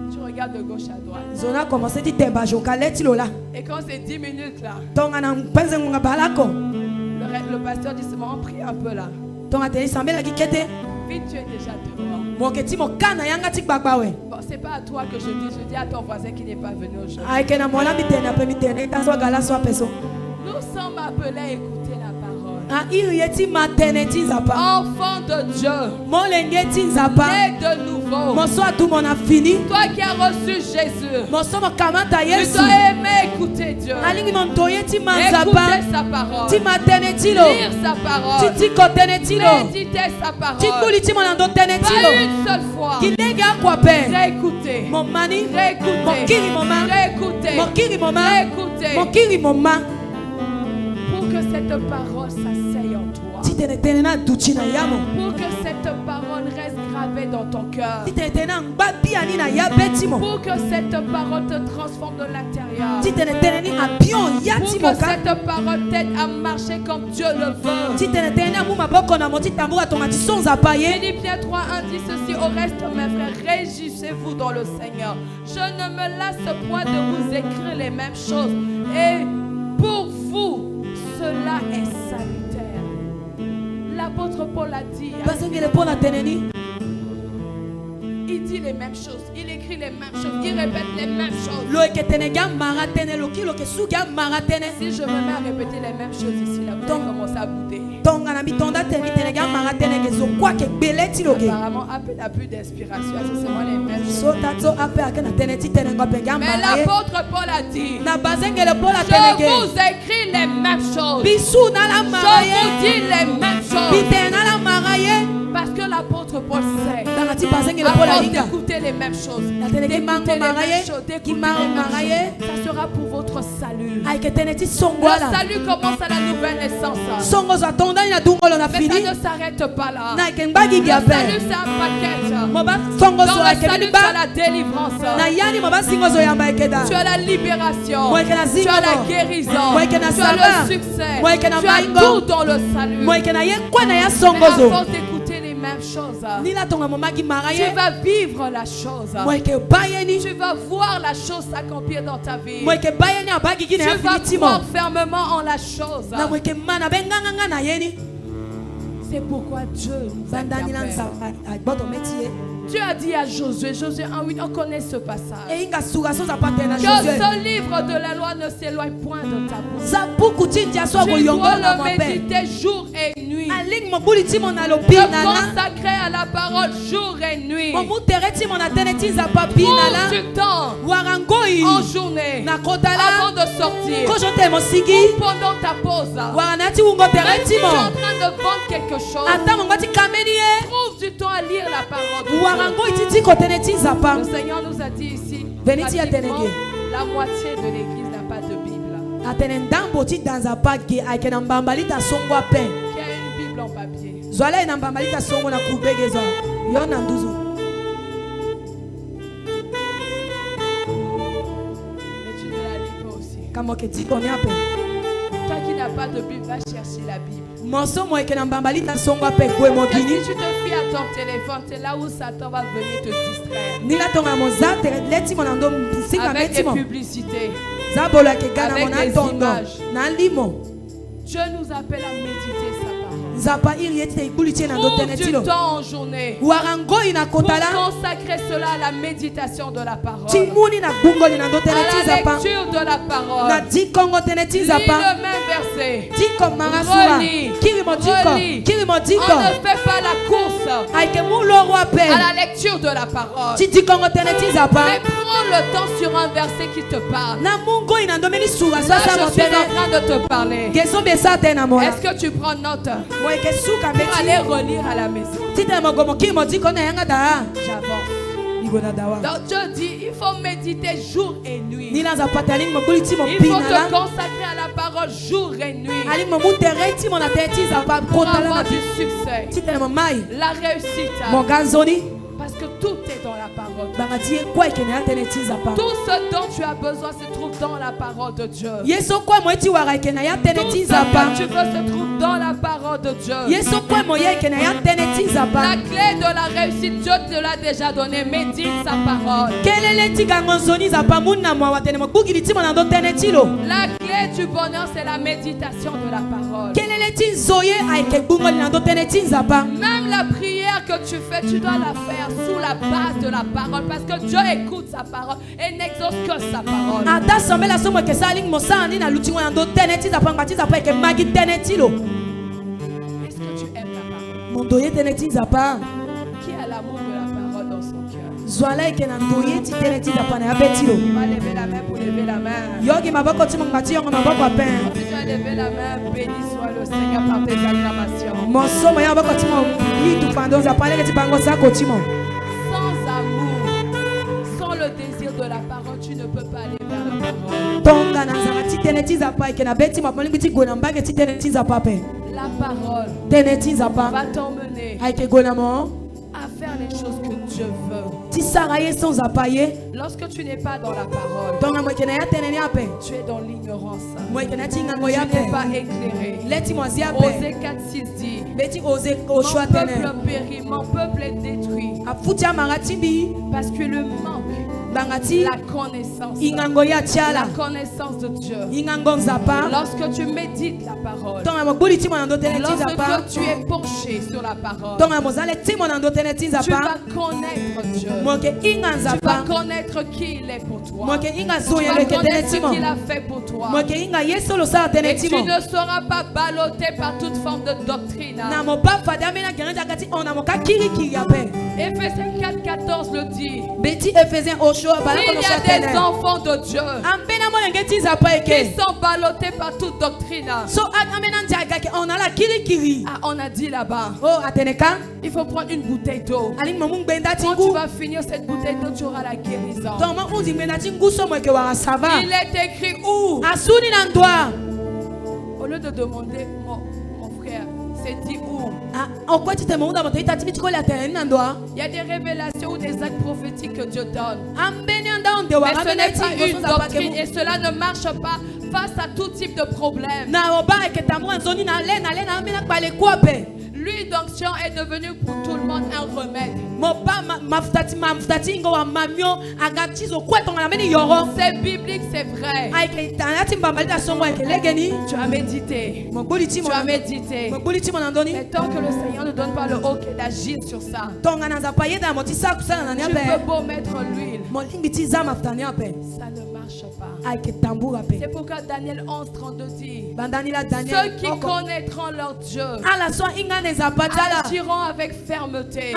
Tu regardes de gauche à droite. Et quand c'est 10 minutes là, le pasteur dit seulement on prie un peu là. Vite, tu es déjà dehors. Bon, c'est pas à toi que je dis à ton voisin qui n'est pas venu aujourd'hui. Nous sommes appelés à écouter la parole. Enfant de Dieu, né de nouveau, toi qui as reçu Jésus, tu dois aimer écouter Dieu, écouter sa parole, lire sa parole, méditer sa parole, pas une seule fois, réécouter, réécouter, pour que cette parole s'asseye en toi, pour que cette parole reste gravée dans ton cœur, pour que cette parole te transforme de l'intérieur, pour que cette parole t'aide à marcher comme Dieu le veut. Philippiens 3:1 dit ceci: au reste, mes frères, réjouissez-vous dans le Seigneur. Je ne me lasse point de vous écrire les mêmes choses, et pour vous cela est salutaire. L'apôtre Paul a dit, il dit les mêmes choses, il écrit les mêmes choses, il répète les mêmes choses. Si je me mets à répéter les mêmes choses ici, là, vous allez commencer à bouder. Apparemment, Appel n'a plus d'inspiration, c'est seulement les mêmes choses. Mais l'apôtre Paul a dit, je vous écris les mêmes choses, je vous dis les mêmes choses. Parce que l'apôtre Paul sait, avant d'écouter les mêmes choses, ça sera pour votre salut. Le salut commence à la nouvelle naissance, mais ça ne s'arrête pas là. Le salut, c'est un paquet. Dans le salut, tu as la délivrance, tu as la libération, tu as la guérison, tu as le succès, tu as tout dans le salut. Mais à force d'écouter les mêmes choses, tu vas vivre la chose, tu vas voir la chose s'accomplir dans ta vie, tu vas croire fermement en la chose. C'est pourquoi Dieu nous a appelés. Dieu a dit à Josué, Josué 1:8, on connaît ce passage, que ce livre de la loi ne s'éloigne point de ta bouche. Tu dois le méditer jour et nuit, te consacrer à la parole jour et nuit. Trouve du temps en journée avant de sortir ou pendant ta pause. Même si tu es en train de vendre quelque chose, trouve du temps à lire la parole de Dieu. Le Seigneur nous a dit ici, pratiquement la moitié de l'église n'a pas de Bible. Qui a une Bible en papier. Mais tu ne la lis pas aussi. Toi qui n'as pas de Bible, va chercher la Bible. Et si tu te fies à ton téléphone, c'est là où Satan va venir te distraire. Avec des publicités, avec des images. Dieu nous appelle à méditer sa parole. Trouve du temps en journée pour consacrer cela à la méditation de la parole, à la lecture de la parole. Lis le même verset, relis. On ne fait pas la course à la lecture de la parole, mais prends le temps sur un verset qui te parle. Là, je suis en train de te parler. Est-ce que tu prends note pour aller relire à la maison? J'avance. Donc Dieu dit, il faut méditer jour et nuit. Il faut te consacrer à la parole jour et nuit pour avoir du succès, la réussite. Parce que tout est dans la parole. Tout ce dont tu as besoin se trouve dans la parole de Dieu. Tout ce que tu veux se trouve dans la parole de Dieu. La clé de la réussite, Dieu te l'a déjà donnée. Médite sa parole. La clé du bonheur, c'est la méditation de la parole. Même la prière que tu fais, tu dois la faire sous la base de la parole, parce que Dieu écoute sa parole et n'exauce que sa parole. Qui a l'amour de la parole dans son cœur? Il va lever la main pour lever la main. tu as levé la main, béni soit le Seigneur par tes acclamations. Sans amour, sans le désir de la parole, tu ne peux pas aller vers la parole. La parole va t'emmener à faire les choses que Dieu veut. Lorsque tu n'es pas dans la parole, tu es dans l'ignorance. Tu n'es pas éclairé. Osée 4:6 dit: mon peuple périt, mon peuple est détruit. Parce que le manque, la connaissance de Dieu. Lorsque tu médites la parole, lorsque tu es penché sur la parole, tu vas connaître Dieu. Tu vas connaître qui il est pour toi. Tu vas connaître ce qu'il a fait pour toi. Et tu ne seras pas ballotté par toute forme de doctrine. Éphésiens 4:14 le dit. Il y a des enfants de Dieu qui sont ballottés par toute doctrine. On a dit là-bas, il faut prendre une bouteille d'eau. Quand tu vas finir cette bouteille d'eau, tu auras la guérison. Il est écrit où? Au lieu de demander, mon frère, c'est dit où? Il y a des révélations ou des actes prophétiques que Dieu donne. Mais ce n'est pas une doctrine et cela ne marche pas face à tout type de problème. L'huile d'onction est devenue pour tout le monde un remède. C'est biblique, c'est vrai. Tu as médité. Tu as médité. Mais tant que le Seigneur ne donne pas le OK d'agir sur ça, tu peux beau mettre l'huile, ça ne marche pas. C'est pourquoi Daniel 11:32 dit: ceux qui connaîtront leur Dieu agiront avec fermeté.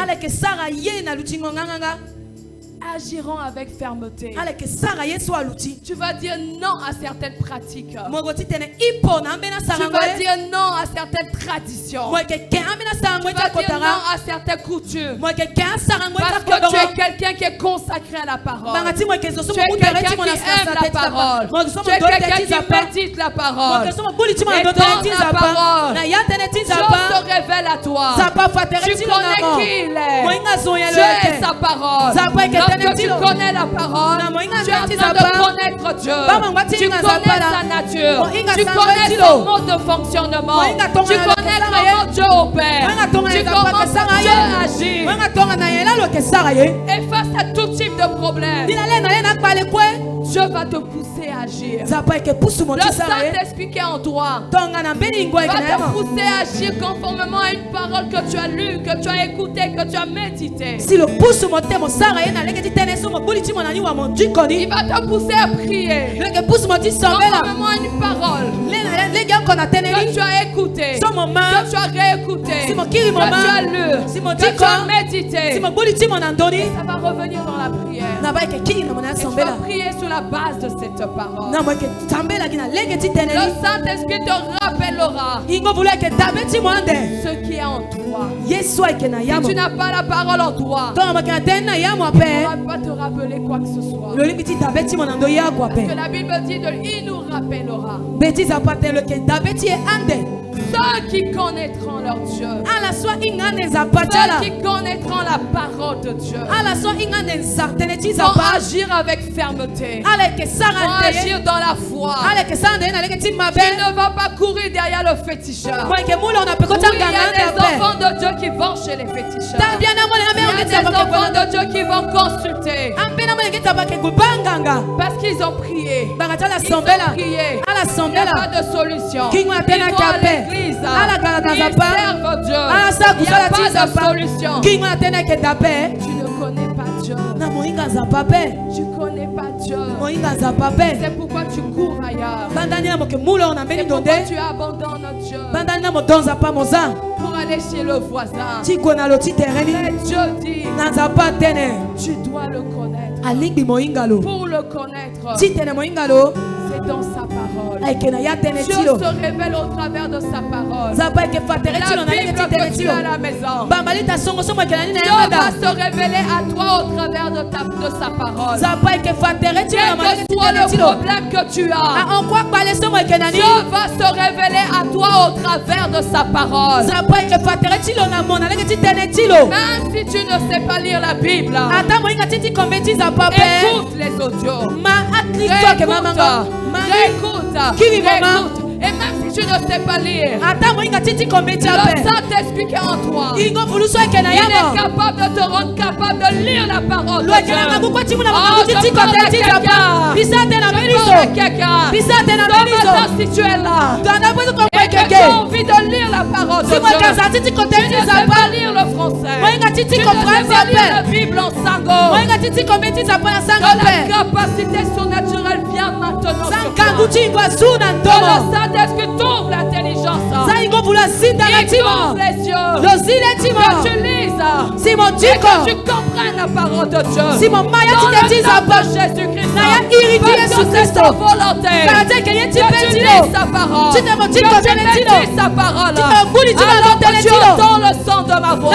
Agiront avec fermeté. Tu vas dire non à certaines pratiques. Tu vas dire non à certaines traditions. Tu vas dire non à certaines coutumes. Parce que tu es quelqu'un qui est consacré à la parole. Tu es quelqu'un qui aime la parole. Tu es quelqu'un qui médite la parole. Et dans la parole, Dieu se révèle à toi. Tu connais qui il est. Dieu est sa parole. Lorsque tu connais la parole, tu es en train de connaître Dieu. Tu connais sa nature. Tu connais son mode de fonctionnement. Tu connais comment Dieu opère. Tu commences à Dieu agir. Et face à tout type de problème, Dieu va te pousser à agir. Le Saint-Esprit qui est en toi va te pousser à agir conformément à une parole que tu as lue, que tu as écoutée, que tu as médité. Il va te pousser à prier conformément à une parole que tu as écoutée, que tu as réécoutée, que tu as lu, que tu as médité. Ça va revenir dans la prière. Et tu vas prier sur la base de cette parole. Le Saint-Esprit te rappellera ce qui est en toi. Si tu n'as pas la parole en toi, tu ne pourras pas te rappeler quoi que ce soit. Parce que la Bible dit il nous rappellera. Ceux qui connaîtront leur Dieu, ceux qui connaîtront la parole de Dieu, vont agir avec fermeté, vont agir dans la foi. Tu ne vas pas courir derrière le féticheur. Oui, il y a des enfants de Dieu qui vont chez les féticheurs. Il y a des enfants de Dieu qui vont consulter parce qu'ils ont prié. Ils ont prié. Il n'y a pas de solution. Ils vont à l'église. Ils servent Dieu. Il n'y a pas de solution. Tu ne connais pas Dieu. Tu connais pas Dieu. C'est pourquoi tu cours ailleurs. C'est pourquoi tu abandonnes Dieu pour aller chez le voisin. Mais Dieu dit, tu dois le connaître. Pour le connaître, c'est dans sa parole. Dieu se révèle au travers de sa parole. La Bible que tu as à la maison, Dieu va se révéler à toi au travers de sa parole. Quel que soit le problème que tu as, Dieu va se révéler à toi au travers de sa parole. Même si tu ne sais pas lire la Bible, écoute les audios. Écoute. Et même si tu ne sais pas lire, le Saint-Esprit qui est en toi, il est capable de te rendre capable de lire la parole de Dieu. Je parle à quelqu'un. Ce matin, si tu es là et que tu as envie de lire la parole de Dieu, tu ne sais pas lire le français, tu ne sais pas lire la Bible en sango, la capacité surnaturelle vient maintenant sur toi. Est-ce que tu ouvres l'intelligence? Il ouvre les yeux. Que tu lises. Et que tu comprennes la parole de Dieu. Dans le nom de Jésus-Christ. Parce que c'est sa volonté. Que tu lises sa parole. Que tu médites sa parole. Alors que tu entends le son de ma voix.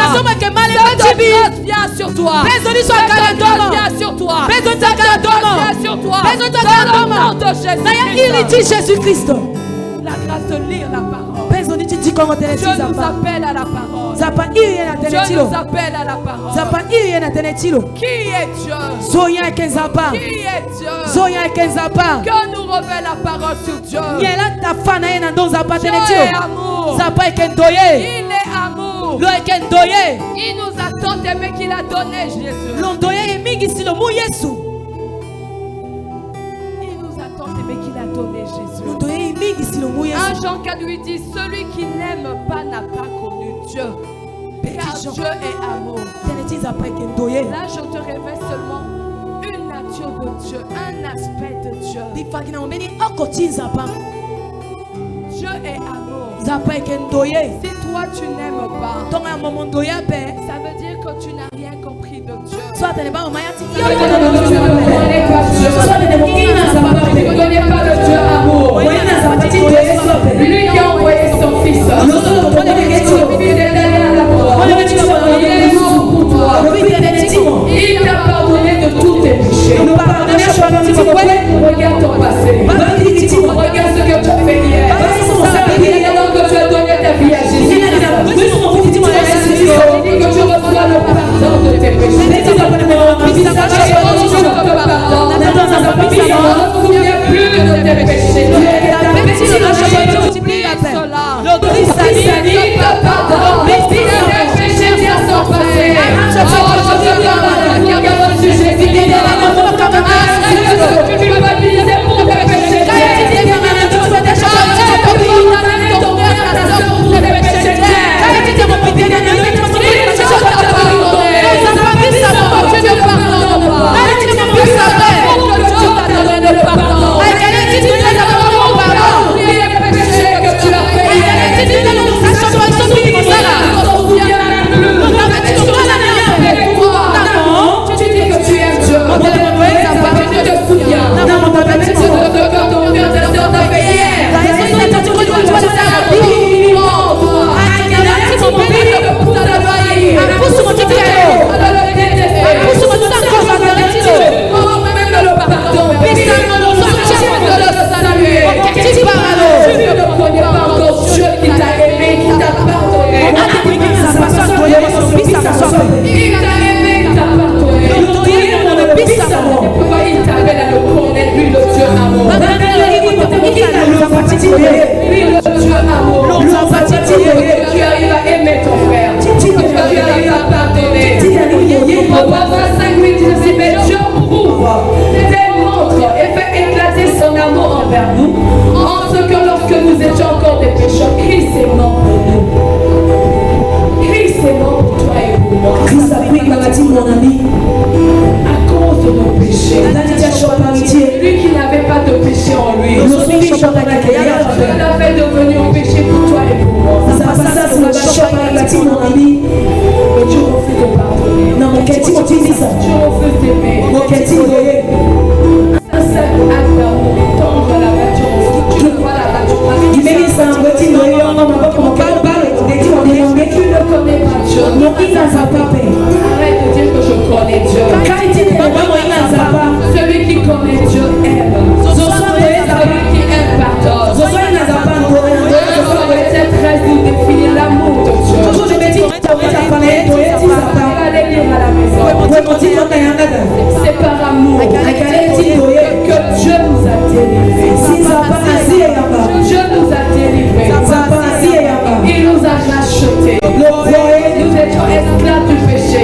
Cette grâce vient sur toi. Cette grâce vient sur toi. Cette grâce vient sur toi. Dans le nom de Jésus-Christ. La grâce de lire la parole. Dieu nous appelle à la parole. Dieu nous appelle à la parole. Qui est Dieu? Qui est Dieu? Que nous révèle la parole sur Dieu. Dieu est amour. Il est amour. Il nous a tant aimé qu'il a donné Jésus. Jésus. 1 Jean 4 lui dit, celui qui n'aime pas n'a pas connu Dieu. Car Dieu est amour. Là, je te révèle seulement une nature de Dieu, un aspect de Dieu. Dieu est amour. Si toi tu n'aimes pas, ça veut dire que tu n'as rien compris de Dieu. Tu ne connais pas le Dieu amour. Lui qui a envoyé son fils. Il est allé à la croix. Il est mort pour toi. Il t'a pardonné de tous tes péchés. Regarde ton passé. Regarde ce que tu as fait hier. Maintenant que tu as donné ta vie à Jésus, il dit que tu reçois le pardon de tes péchés. Il a fait devenir péché pour toi et pour moi. Ça passe sur le choc avec la Arrête de dire que je connais Dieu. Celui qui connaît Dieu aime. Celui qui aime pardonne. Verset 13 nous définit l'amour de Dieu. Allez lire à la maison. C'est par amour que Dieu nous a délivrés. Dieu nous a délivrés. Il nous a rachetés. Nous étions esclaves du péché.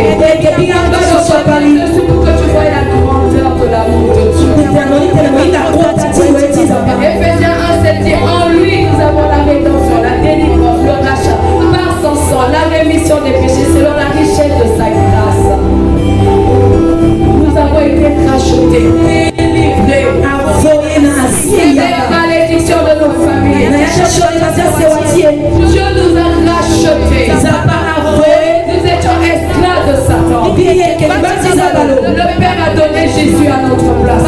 C'est pour que tu vois la grandeur de l'amour de Dieu. Éphésiens 1, 7 dit, en lui nous avons la rédemption, la délivrance, le rachat, par son sang, la rémission des péchés selon la richesse de sa grâce. Nous avons été rachetés, délivrés, la malédiction de nos familles. Dieu nous a rachetés. Nous étions esclaves de Satan. Le Père a donné Jésus à notre place.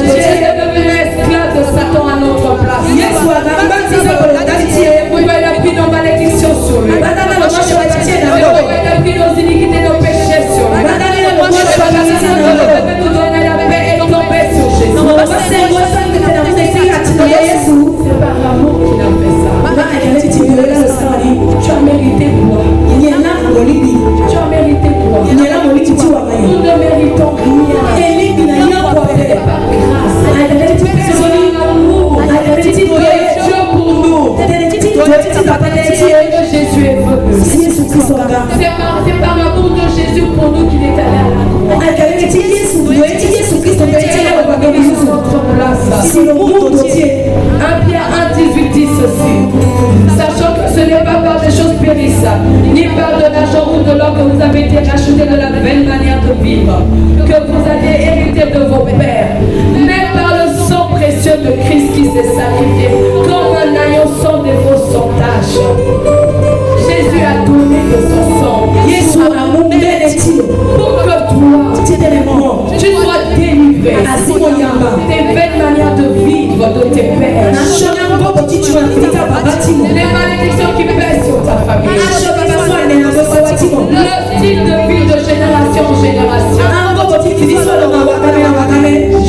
Jésus est devenu esclave de Satan à notre place. Il a pris nos malédictions sur lui. Il a pris nos iniquités, nos péchés sur lui. Il nous donner la paix et tomber sur Jésus. C'est par amour qu'il a fait ça. Tu as mérité quoi? Tu as mérité quoi? Nous ne méritons rien. C'est par grâce. C'est par amour. Dieu pour nous. Jésus est venu. C'est par amour de Jésus pour nous qu'il est allé à la croix. Pierre 1, 18 dit ceci. Sachant que ce n'est pas par des choses périssables, ni par de l'argent ou de l'or que vous avez été rachetés de la belle manière de vivre, que vous aviez hérité de vos pères, mais par le sang précieux de Christ qui s'est sacrifié, comme un agneau sans défaut, sans tâche. Jésus a donné de son sang pour que toi, tu sois délivré des belles manières de vivre de tes pères. Les malédictions qui pèsent sur ta famille. Le style de vie de génération en génération.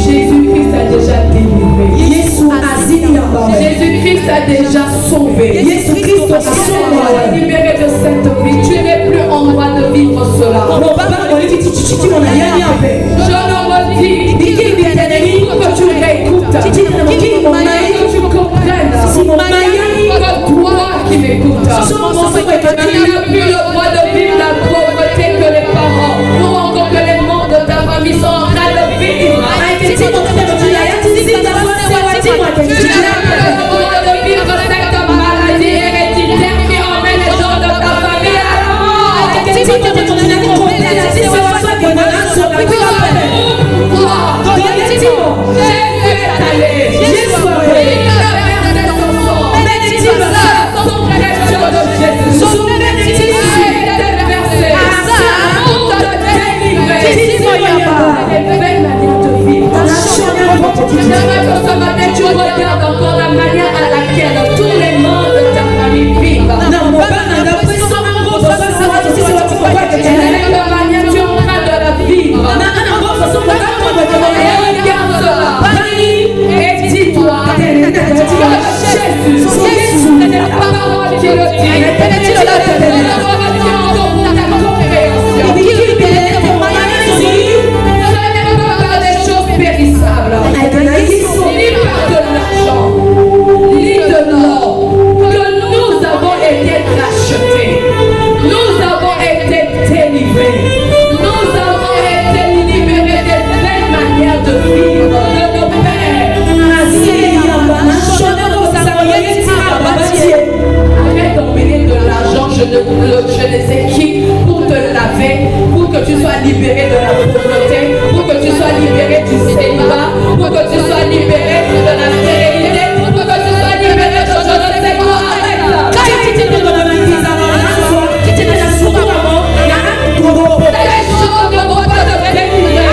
Jésus-Christ a déjà délivré. Jésus-Christ a déjà sauvé. Jésus-Christ a libéré de cette vie. Tu n'es plus en droit de vivre cela. Je le redis pour que tu réécoutes. Que tu comprennes. Que toi qui m'écoutes. Tu n'as plus le droit de vivre la pauvreté que les parents ou encore que les membres de ta famille sont en train de vivre. Tu n'as plus le droit de vivre cette maladie héréditaire qui emmène les gens de ta famille à la mort. Jésus est allé. Tu regardes encore la manière à laquelle tous les membres de ta famille vivent. La manière tu es en train de la vivre. Regarde cela. Et dis-toi que Jésus, c'est la parole qui le dit. C'est la parole qui en donne ta compréhension. Ce n'est pas par des choses périssables. Ni par de l'argent, ni de l'or, que nous avons été rachetés. Nous avons été délivrés. Nous avons été libérés des belles manières de vivre de nos pères. Arrête d'emmener de l'argent, je les équipe pour te laver, pour que tu sois libéré de la pauvreté, pour que tu sois libéré du célibat, pour que tu sois libéré de la stérilité, pour que tu sois libéré de je ne sais quoi. Arrête là. Les choses ne vont pas te délivrer.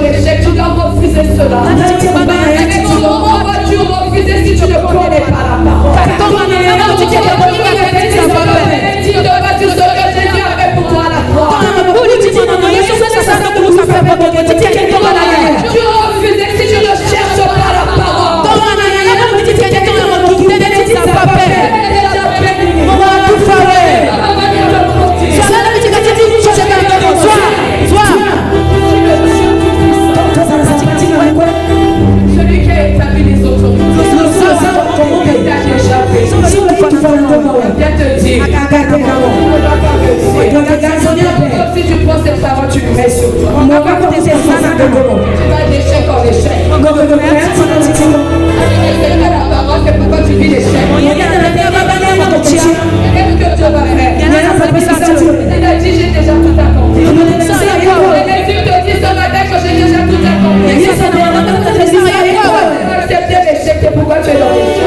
l'échec, tu dois refuser cela. Avec au moment où tu refuser si tu ne connais pas la parole. Tu ne vas pas dire ce que Jésus a fait pour toi à la croix. Tu refuses si tu ne cherches pas la parole. Celui qui a établi les autorités. Viens te dire. Si tu prends cette parole, tu le mets sur toi. Tu vas d'échec en échec. La parole, c'est pourquoi tu vis l'échec. Qu'est-ce que Dieu va faire? Il a dit, j'ai déjà tout accompli. Les yeux te disent ce matin que j'ai déjà tout accompli. Accepter l'échec, c'est pourquoi tu es dans l'échec.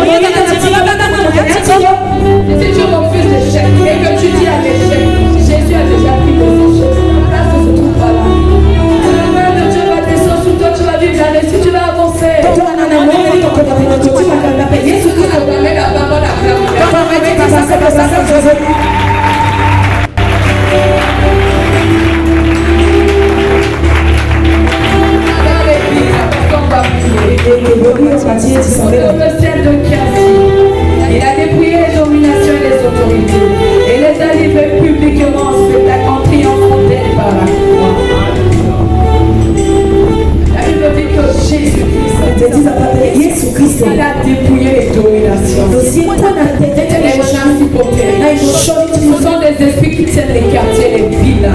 Si tu refuses l'échec et que tu dis à l'échec, Jésus a déjà pris le échec. Là, ça se trouve pas là. La main de Dieu va descendre sur toi, tu vas vivre l'année. Si tu vas avancer, tu vas proclamer la parole à cœur. Le ciel de Cassie, il a dépouillé les dominations et les autorités et les a livrés publiquement en spectacle en triomphant d'elle par la croix. La Bible dit que Jésus-Christ, il a dépouillé les dominations, les principautés. Ce sont des esprits qui tiennent les quartiers, les villes,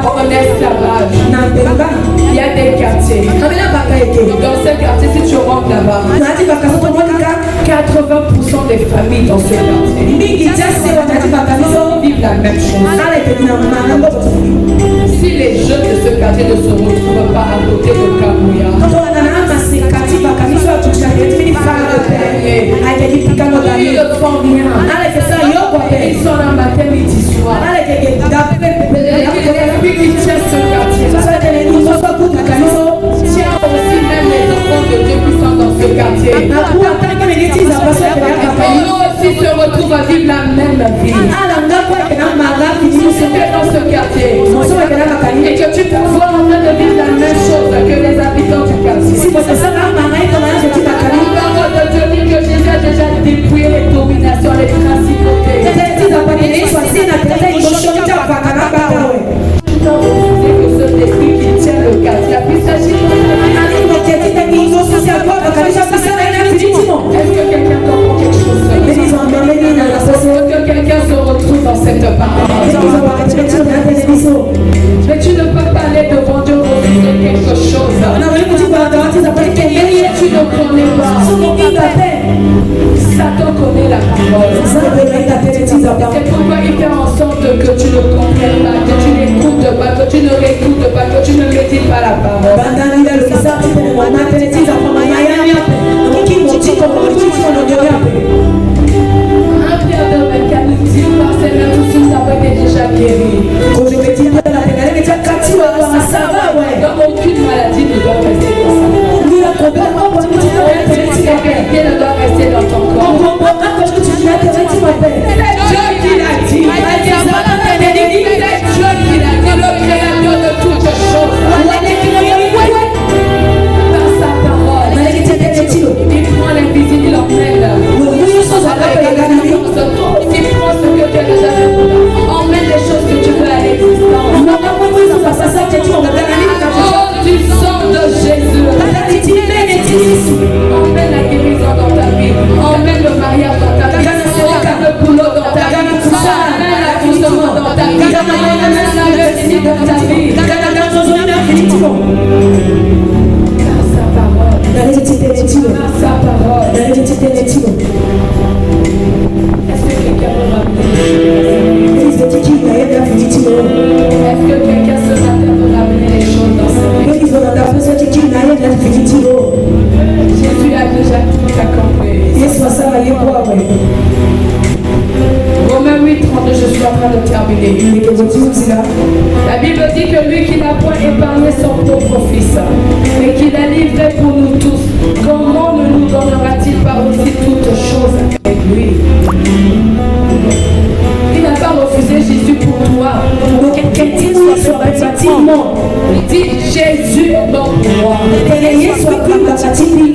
en esclavage. Il y a des quartiers. Dans ces quartiers, si tu rentres là-bas, 80% des familles dans ce quartier vivent la même chose. Si les jeunes de ce quartier ne se retrouvent pas à côté de Kamouya, ils le font bien. Ils sont là matin, midi, soir. L'esprit qui tient ce quartier tient aussi même les enfants de Dieu qui sont dans ce quartier. Eux aussi se retrouvent à vivre la même vie. Si tu es dans ce quartier et que tu te vois en train de vivre la même chose que les habitants du quartier, la parole de Dieu dit que Jésus a déjà dépouillé les dominations, les principautés. Tu dois refuser que ce esprit qui tient le quartier puisse s'agir. Est-ce que quelqu'un comprend quelque chose? Est-ce que quelqu'un se retrouve dans cette parole? Mais tu ne peux pas aller devant Dieu pour dire quelque chose. Tu ne connais pas. Satan connaît la parole. C'est pourquoi il fait en sorte que tu ne comprennes pas, que tu n'écoutes pas, que tu ne réécoutes pas, que tu ne médites pas la parole. Un Pierre de 24 nous dit par ses mains tous nous avons été déjà guéris. Donc aucune maladie ne doit rester dans sa vie. Aucune sécurité ne doit rester dans ton corps. C'est Dieu qui l'a dit. C'est Dieu qui l'a dit, le créateur de toutes choses. Dans sa parole, il prend l'invisible, il l'emmène. train de terminer. La Bible dit que lui qui n'a point épargné son propre fils et qui l'a livré pour nous tous, comment ne nous donnera-t-il pas aussi toutes choses avec lui? Il n'a pas refusé Jésus pour toi. Donc, quelqu'un soit effectivement. Il dit Jésus est mort pour moi. Il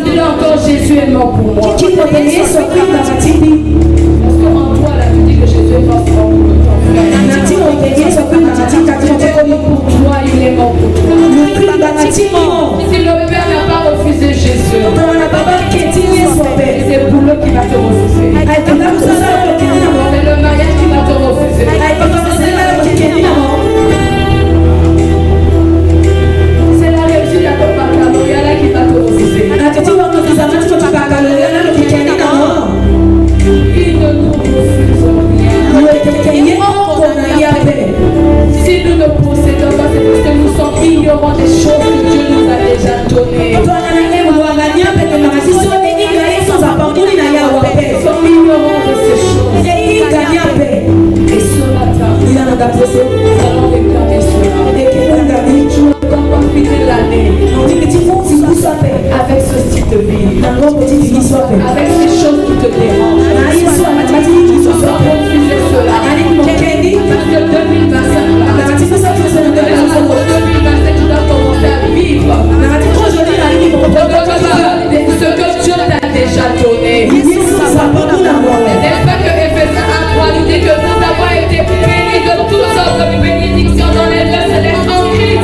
dit encore Jésus est mort pour moi. Parce qu'en toi, là, tu dis que Jésus est mort pour ton frère. Pour toi, il est mort pour toi. Si le Père n'a pas refusé Jésus, c'est le boulot qui va te refuser. C'est le mariage qui va te refuser. C'est la réussite à ton baccalauréat qui va te refuser. Il ne nous refuse rien. Si nous ne possédons pas, c'est parce que nous sommes ignorants des choses que Dieu nous a déjà données. Nous sommes ignorants de ces choses. Et ce matin, nous allons déclarer cela. Tu ne dois pas finir l'année avec ce style de vie, avec ces choses qui te dérangent. Nous sommes refusés cela. Parce que 2025, tu dois commencer à vivre ce que Dieu t'a déjà donné. N'est-ce pas que Éphésiens 1:3 nous dit que nous avons été bénis de toutes sortes de bénédictions dans les lieux célestes en Christ.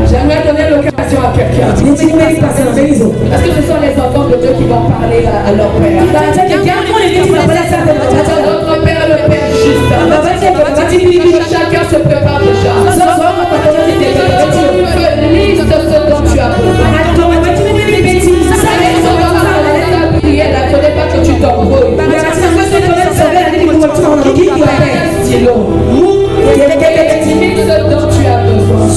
J'aimerais donner l'occasion à quelqu'un. Parce que ce sont les enfants de Dieu qui vont parler à leur Père. Notre Père, le Père juste. Chacun se prépare déjà. Lise ce dont tu as besoin. La connais pas que tu t'embrouilles. Stylo. Ce dont tu as besoin.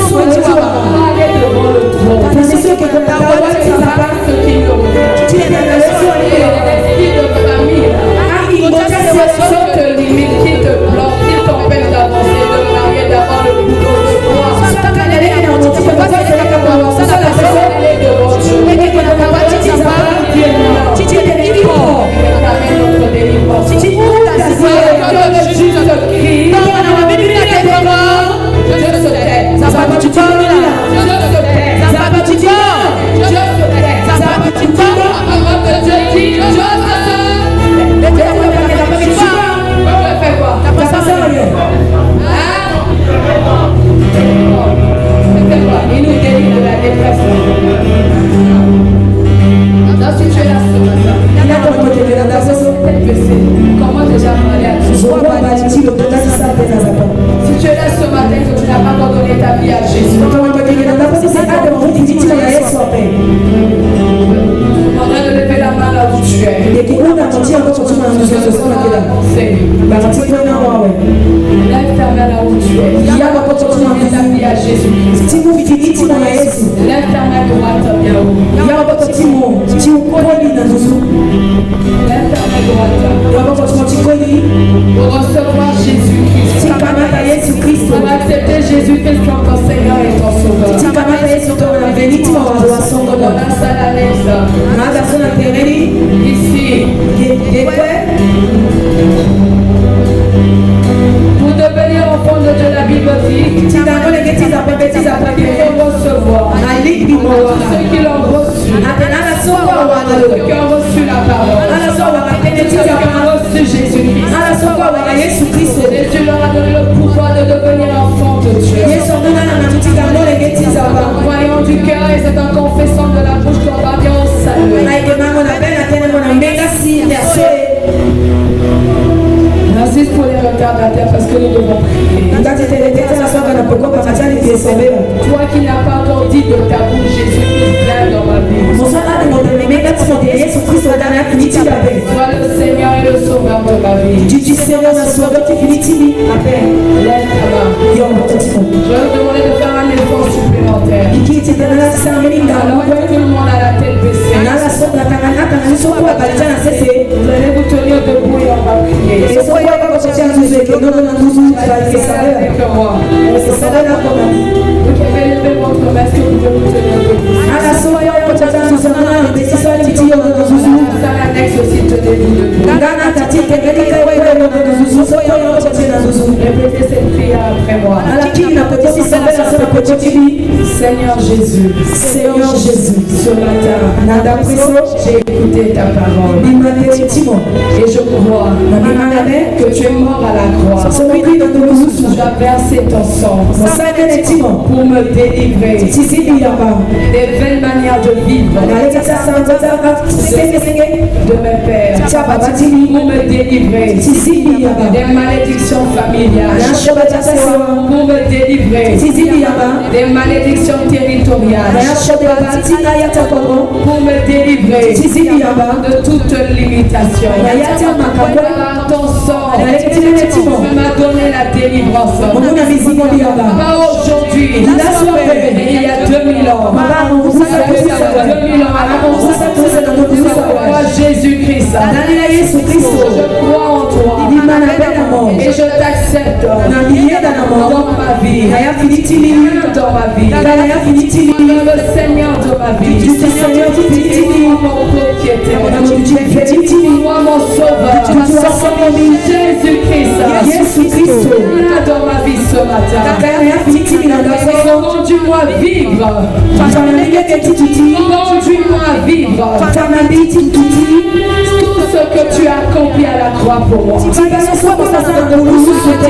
Aller devant le trône. Ce qui te l'esprit de famille. Ceux te limitent, qui te bloquent, qui t'empêchent d'avancer, de marier, d'avoir le boulot, de croire. Aller devant Dieu. Il nous délivre de la détresse. Donc si tu es là ce matin, comment déjà parler à Dieu? Si tu es là ce matin que tu n'as pas encore donné ta vie à Jésus, je demanderai de lever la main là où tu es. Lève ta main là où tu es. Donner ta vie à Jésus. Lève ta main droite bien haut. Lève ta main droite. Pour recevoir Jésus-Christ. Pour accepter Kristo. Jésus leur a donné le pouvoir de devenir enfants de Dieu. Yesu amona na mtikano legeti zaba. En croyant du cœur et c'est en confessant de la bouche qu'on va bien au salut. Aike mango na bena tena mona mbenga si perso. J'insiste pour les retardataires parce que nous devons prier. Toi qui n'as pas encore dit de ta bouche, Jésus-Christ vient dans ma vie. Sois le Seigneur et le Sauveur de ma vie. Lève ta main. Je vais vous demander de faire un effort supplémentaire. Alors que tout le monde a la tête baissée, vous allez vous tenir debout et on va prier. Avec moi. Vous qui avez levé votre main, est-ce que vous pouvez vous tenir debout? Ça l'annexe aussi, tenez-vous debout. Répétez cette prière après moi. Seigneur Jésus, ce matin, j'ai écouté ta parole et je crois que tu es mort à la croix. Tu as versé ton sang pour me délivrer des vaines manières de vivre de mes pères, pour me délivrer des malédictions familiales, pour me délivrer des malédictions territoriales, pour me délivrer de toute limitation. Par ton sang, tu m'as donné la délivrance. Pas aujourd'hui, mais il y a 2000 ans. Vous savez, ça fait 2000 ans avant moi, Jésus-Christ. Je crois en toi et je t'accepte dans ma vie. Dans ma vie. Le Seigneur de ma vie. Mon propriétaire. Moi, mon sauveur. Jésus-Christ. Dans ma vie ce matin. Conduis-moi vivre. Conduis-moi vivre. Tout ce que tu as accompli à la croix pour moi.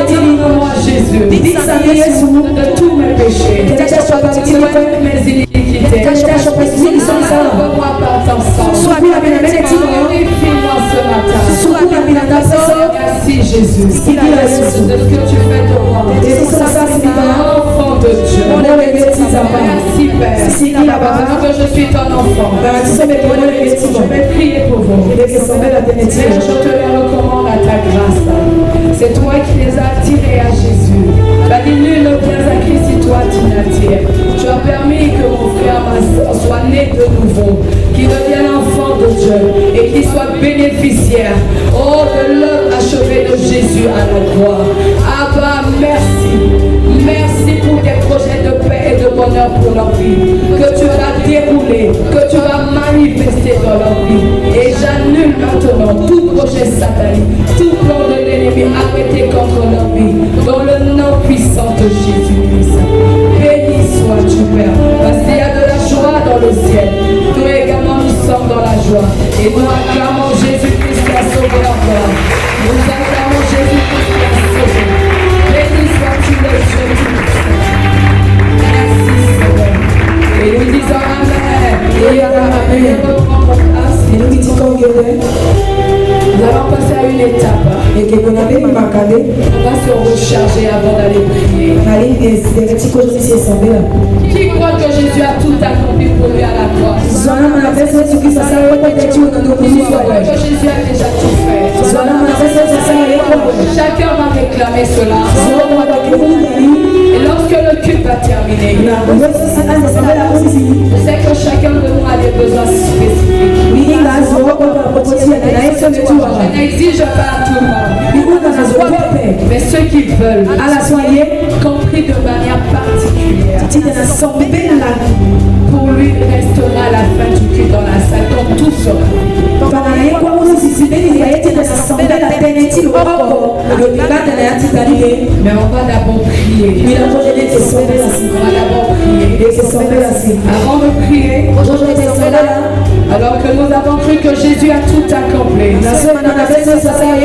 Délivre-moi Jésus de tous mes péchés, de mes iniquités. Lave-moi par ton sang. Purifie-moi ce matin. Merci Jésus de ce que tu fais de moi. Enfant de Dieu. Merci Père. Parce que je suis ton enfant. Je vais prier pour vous. Père, je te les recommande à ta grâce. C'est toi qui les as attirés à Jésus. Tu as dit nul ne vient à Christ si toi tu l'attires. Tu as permis que mon frère, ma soeur soit né de nouveau, qu'il devienne enfant de Dieu et qu'il soit bénéficiaire de l'œuvre achevée de Jésus à la croix. Abba, merci. Merci pour tes projets de paix et de bonheur pour leur vie, que tu vas dérouler, que tu vas manifester dans leur vie. Et j'annule maintenant tout projet satanique, tout plan de l'ennemi arrêté contre leur vie, dans le nom puissant de Jésus-Christ. Béni sois-tu, Père, parce qu'il y a de la joie dans le ciel. Nous également, nous sommes dans la joie. Et nous acclamons Jésus-Christ qui a sauvé leur corps. Nous acclamons Jésus-Christ qui a sauvé. Béni sois-tu, le Dieu tout-puissant. Merci, Seigneur. Et nous disons Amen. Et reprendre place. Nous allons passer à une étape. On va se recharger avant d'aller prier. Qui croit que Jésus a tout accompli pour lui à la croix? Qui croit que Jésus a déjà tout fait? Chacun va réclamer cela. Et lorsque le culte va terminer, je sais que chacun de nous a des besoins spécifiques. Je n'exige pas à tout le monde, mais ceux qui veulent, compris choisi de manière particulière. Pour lui restera la fin du culte dans la salle, comme tout sera. Mais on va d'abord prier. On va d'abord prier. Avant de prier, alors que nous avons cru que Jésus a tout accompli.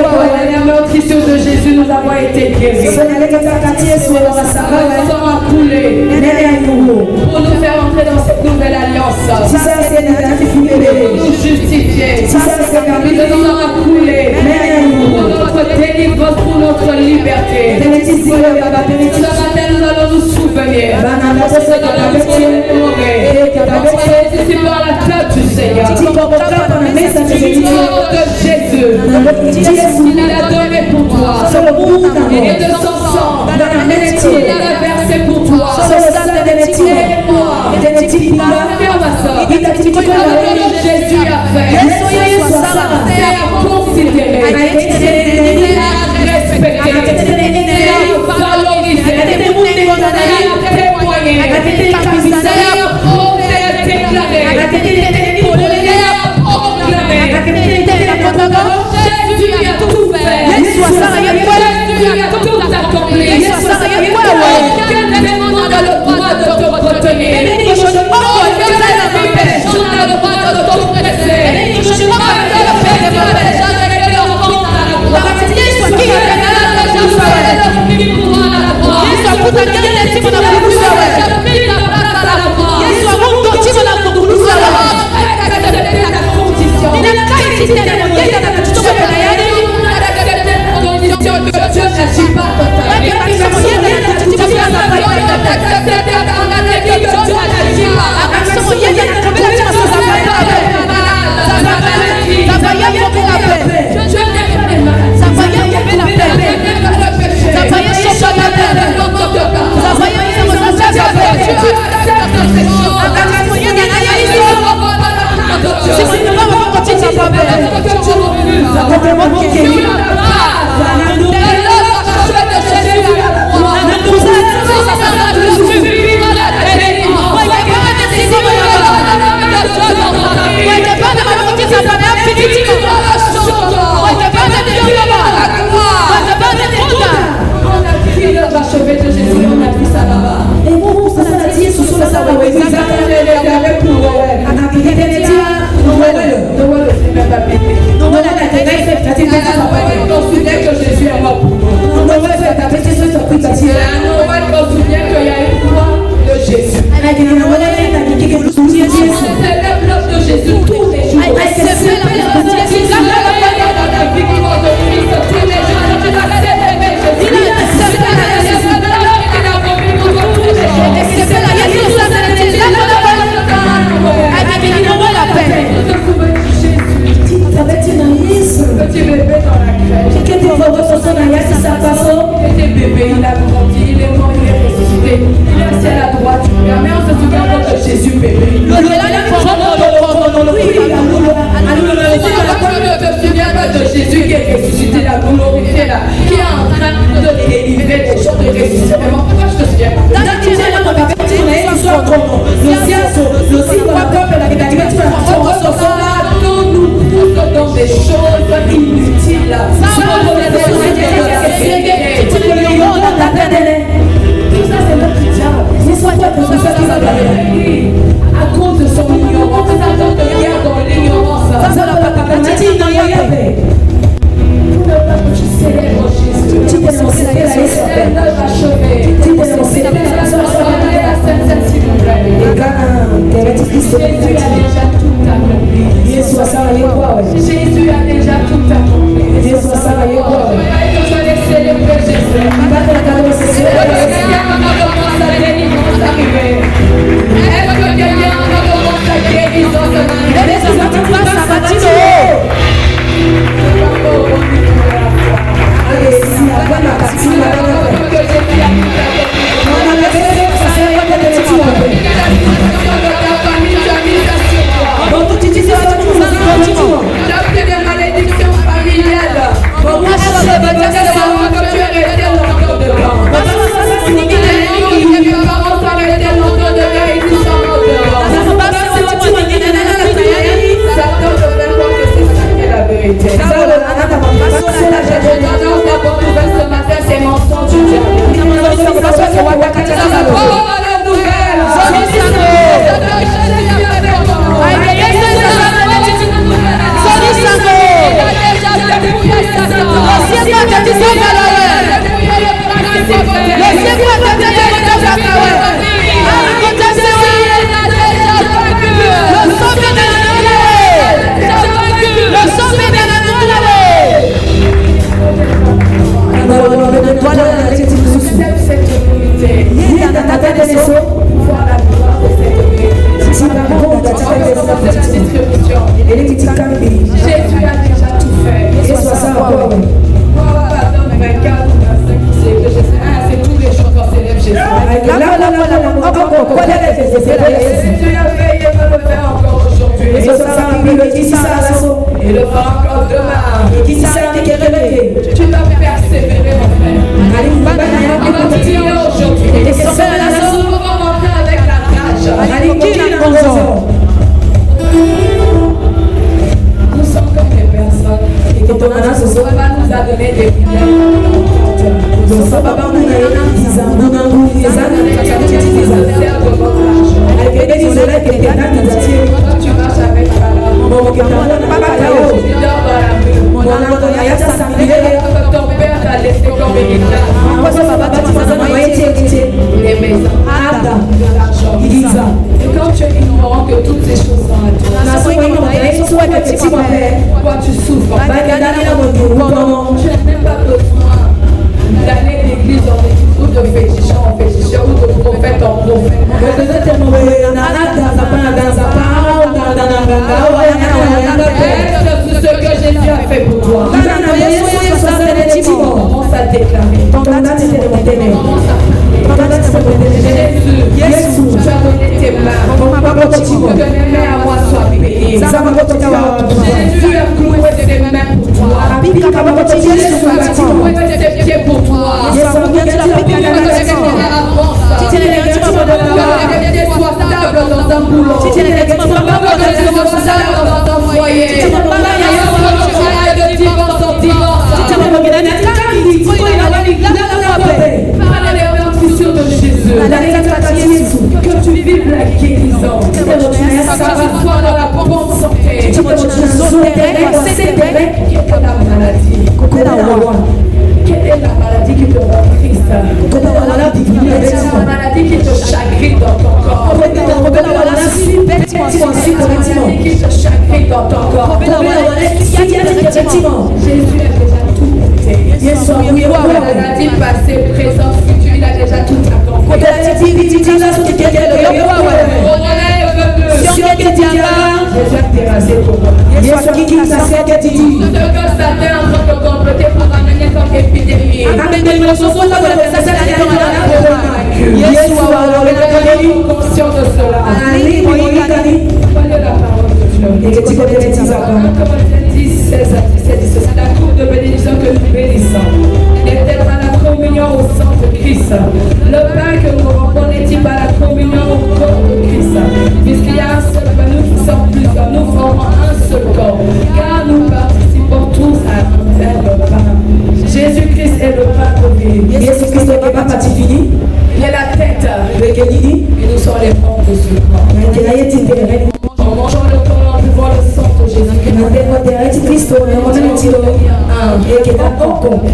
Par notre issue de Jésus, nous avons été guéris. Le sang a coulé pour nous faire entrer dans cette nouvelle alliance. Pour nous justifier. Le sang a coulé pour notre délivrance, pour notre liberté. Ce matin, nous allons nous souvenir. Nous allons nous commémorer. Participer à la table du Seigneur. Le de Jésus. Il a donné pour toi. Et de son sang, il a versé pour toi. Et moi, Jésus a fait. C'est à considérer. C'est à respecter. C'est à valoriser. C'est à témoigner. C'est à déclarer. Jésus a tout fait. Jésus a tout accompli. Aucun démon n'a le droit de te retenir. Aucun péché n'a le droit de t'oppresser. Jésus a déjà réglé leur compte à la croix. Jésus a déjà pris pour toi à la croix. Jésus a pris la place à la croix. Jésus.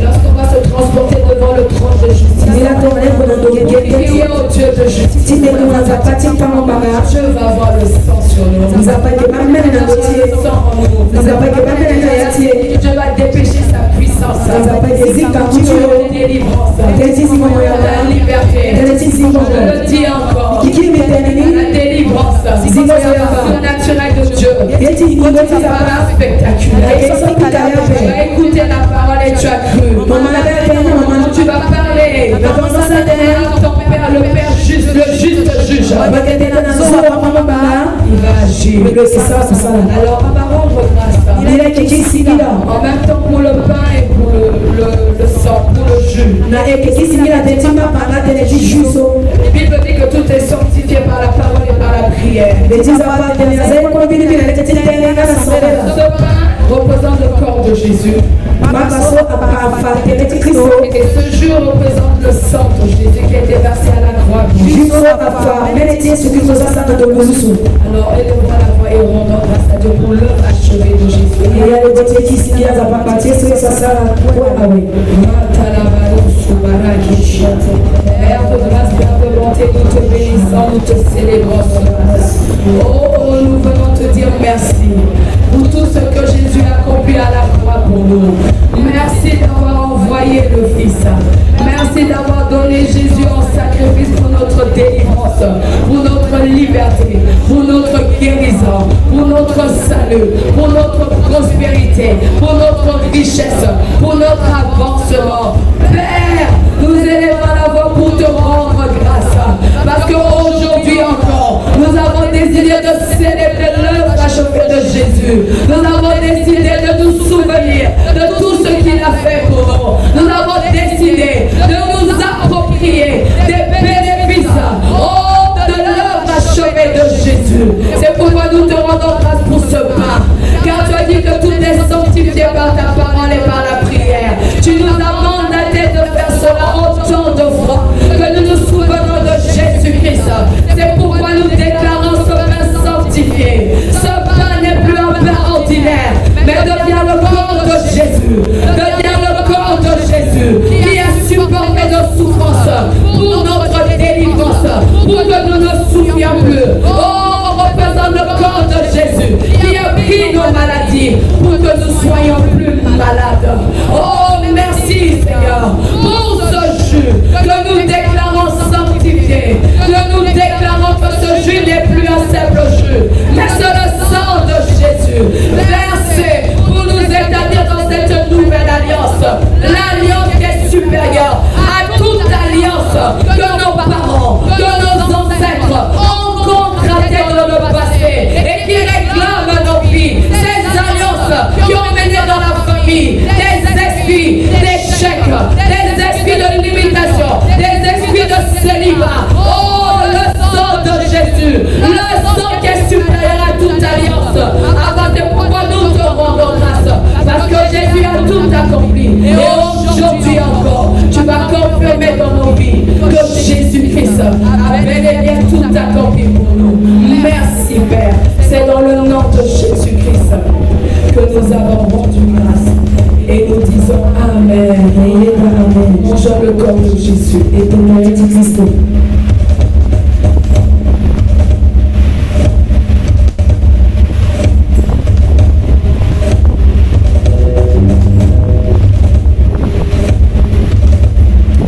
Lorsqu'on va se transporter devant le trône de justice, crier au Dieu de justice, Dieu va avoir le sang sur nous. Le sang en nous. Dieu va dépêcher sa puissance. La délivrance. La liberté. Je le dis encore. La délivrance. Le naturel de Dieu. Ça va spectaculaire. Tu vas écouter la parole et tu as cru. Tu vas parler. Ton Père, le Père juste, le juste juge. Il va agir. Alors, on va rendre grâce. En même temps pour le pain et pour le sang, pour le jus. La Bible dit que tout est sanctifié par la parole et par la prière. Ce pain représente le corps de Jésus. Et ce jus représente le sang de Jésus qui est Alors, élevons la voix et rendons grâce à Dieu pour l'œuvre achevée de Jésus. Père de grâce, Père de bonté, nous te bénissons, nous te célébrons ce matin. Oh, nous venons te dire merci pour tout ce que Jésus a accompli à la croix pour nous. Merci d'avoir envoyé le Fils. Merci d'avoir donné Jésus en sacrifice pour notre délivrance, pour notre liberté, pour notre guérison, pour notre salut, pour notre prospérité, pour notre richesse, pour notre avancement. Père, nous élevons la voix pour te rendre grâce, parce qu'aujourd'hui encore, nous avons décidé de célébrer l'œuvre achevée de Jésus. Nous avons décidé de nous souvenir de tout ce qu'il a fait pour nous. Nous avons décidé de nous approprier des bénéfices de l'œuvre achevée de Jésus. C'est pourquoi nous te rendons grâce pour ce pain. Car tu as dit que tout est sanctifié par ta parole et par la prière. Tu nous as mandaté de faire cela autant de fois que nous nous souvenons de Jésus-Christ. C'est pourquoi nous déclarons ce pain sanctifié. Ce pain n'est plus un pain ordinaire, mais devient le corps de Jésus. Devient le corps de Jésus qui a supporté nos souffrances pour notre délivrance, pour que nous ne souffrions plus. Oh, on représente le corps de Jésus qui a pris nos maladies pour que nous soyons plus malades. Oh, merci Seigneur pour ce jus que nous déclarons sanctifié, que nous déclarons que ce jus n'est plus un simple jus, mais c'est le sang de Jésus versé pour nous établir dans cette nouvelle alliance, l'alliance qui est supérieure à toute alliance que nos parents, que nos ancêtres ont contractée dans le passé et qui réclament nos vies. Ces alliances qui ont mené dans la famille des esprits d'échec, des esprits de limitation, des esprits de célibat. Oh, le sang de Jésus, le sang qui est supérieur à toute alliance. Avant de pourquoi nous te rendons grâce, parce que Jésus a tout accompli. Et aujourd'hui encore, tu vas confirmer dans nos vies que Jésus-Christ a bel et bien tout accompli pour nous. Merci Père, c'est dans le nom de Jésus-Christ que nous avons rendu grâce. Et nous disons Amen. Bonjour le corps de Jésus et de notre Christ.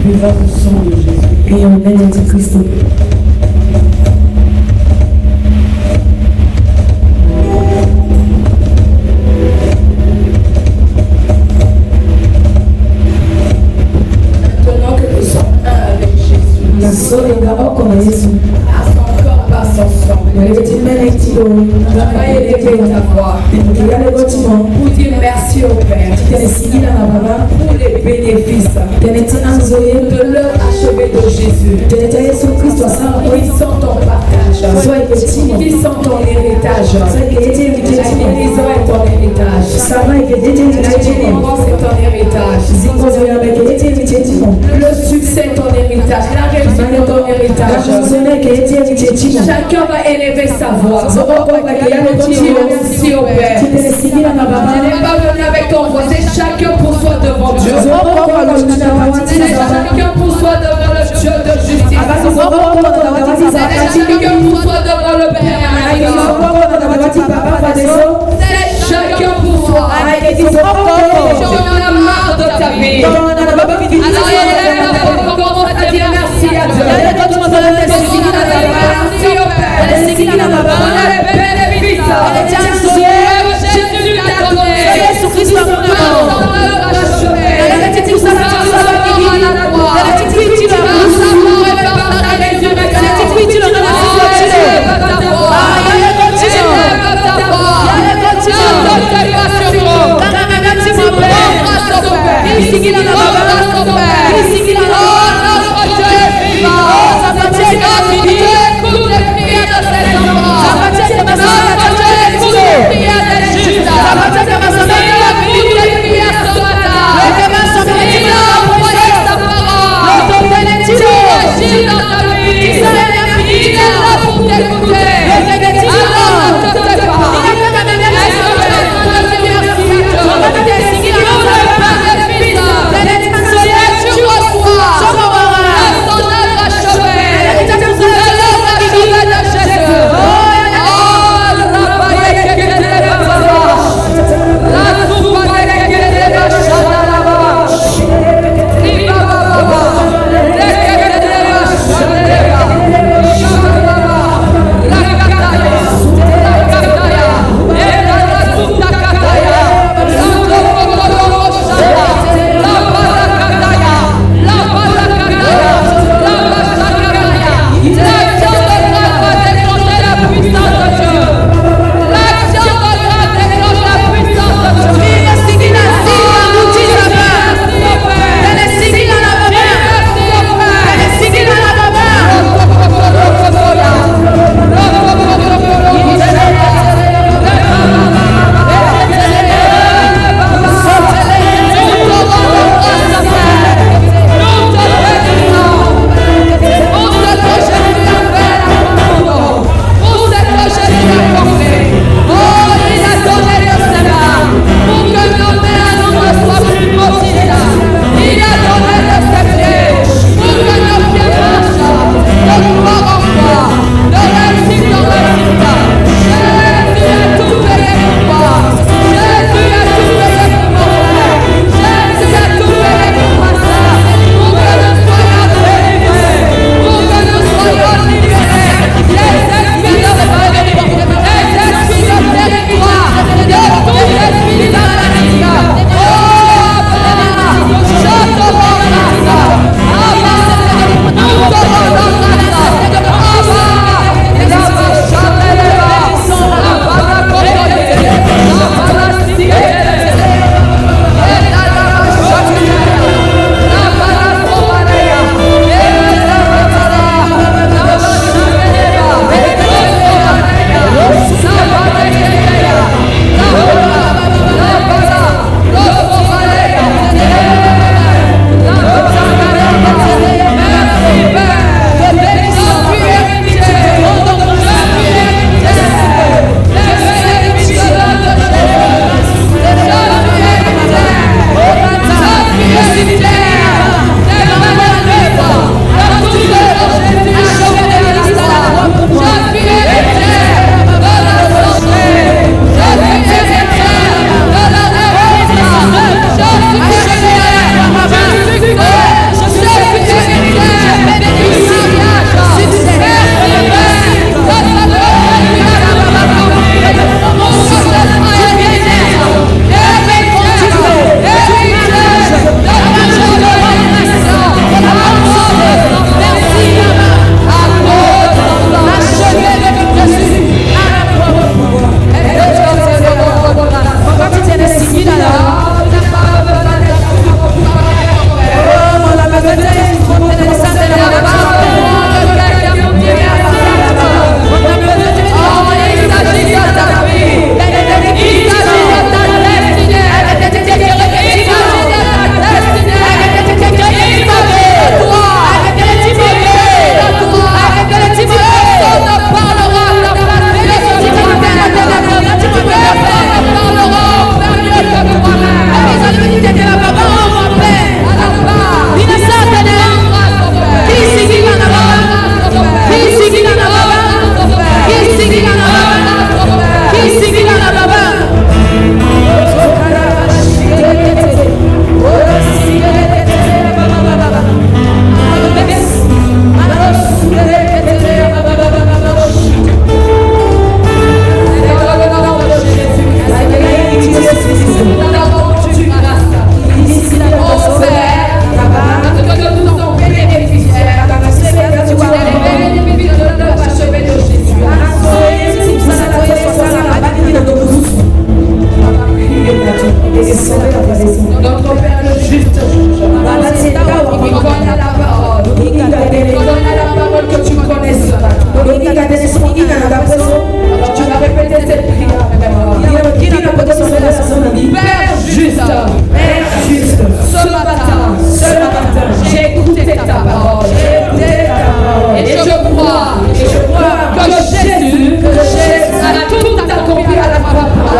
Buvons le sang de Jésus et on est notre Christ. Maintenant que nous sommes un avec Jésus, par son corps, par son sang, va élever ta voix pour dire merci au Père pour les bénéfices de l'œuvre achevée de Jésus. Ils sont ton partage, ils sont ton héritage. La guérison est ton héritage, la délivrance est ton héritage, le succès est ton héritage, la réussite est ton héritage. Chacun va élever sa voix. Merci au Père. Tu n'es pas venu avec ton voix, c'est chacun pour soi devant Dieu. C'est chacun pour soi devant le Dieu de justice. C'est chacun pour soi devant le Père. C'est chacun pour soi. J'en ai marre de ta vie. Alors commence à dire merci à Dieu. Merci au Père. On a les bénéfices. Jésus t'a donné. Jésus t'a donné. Continue.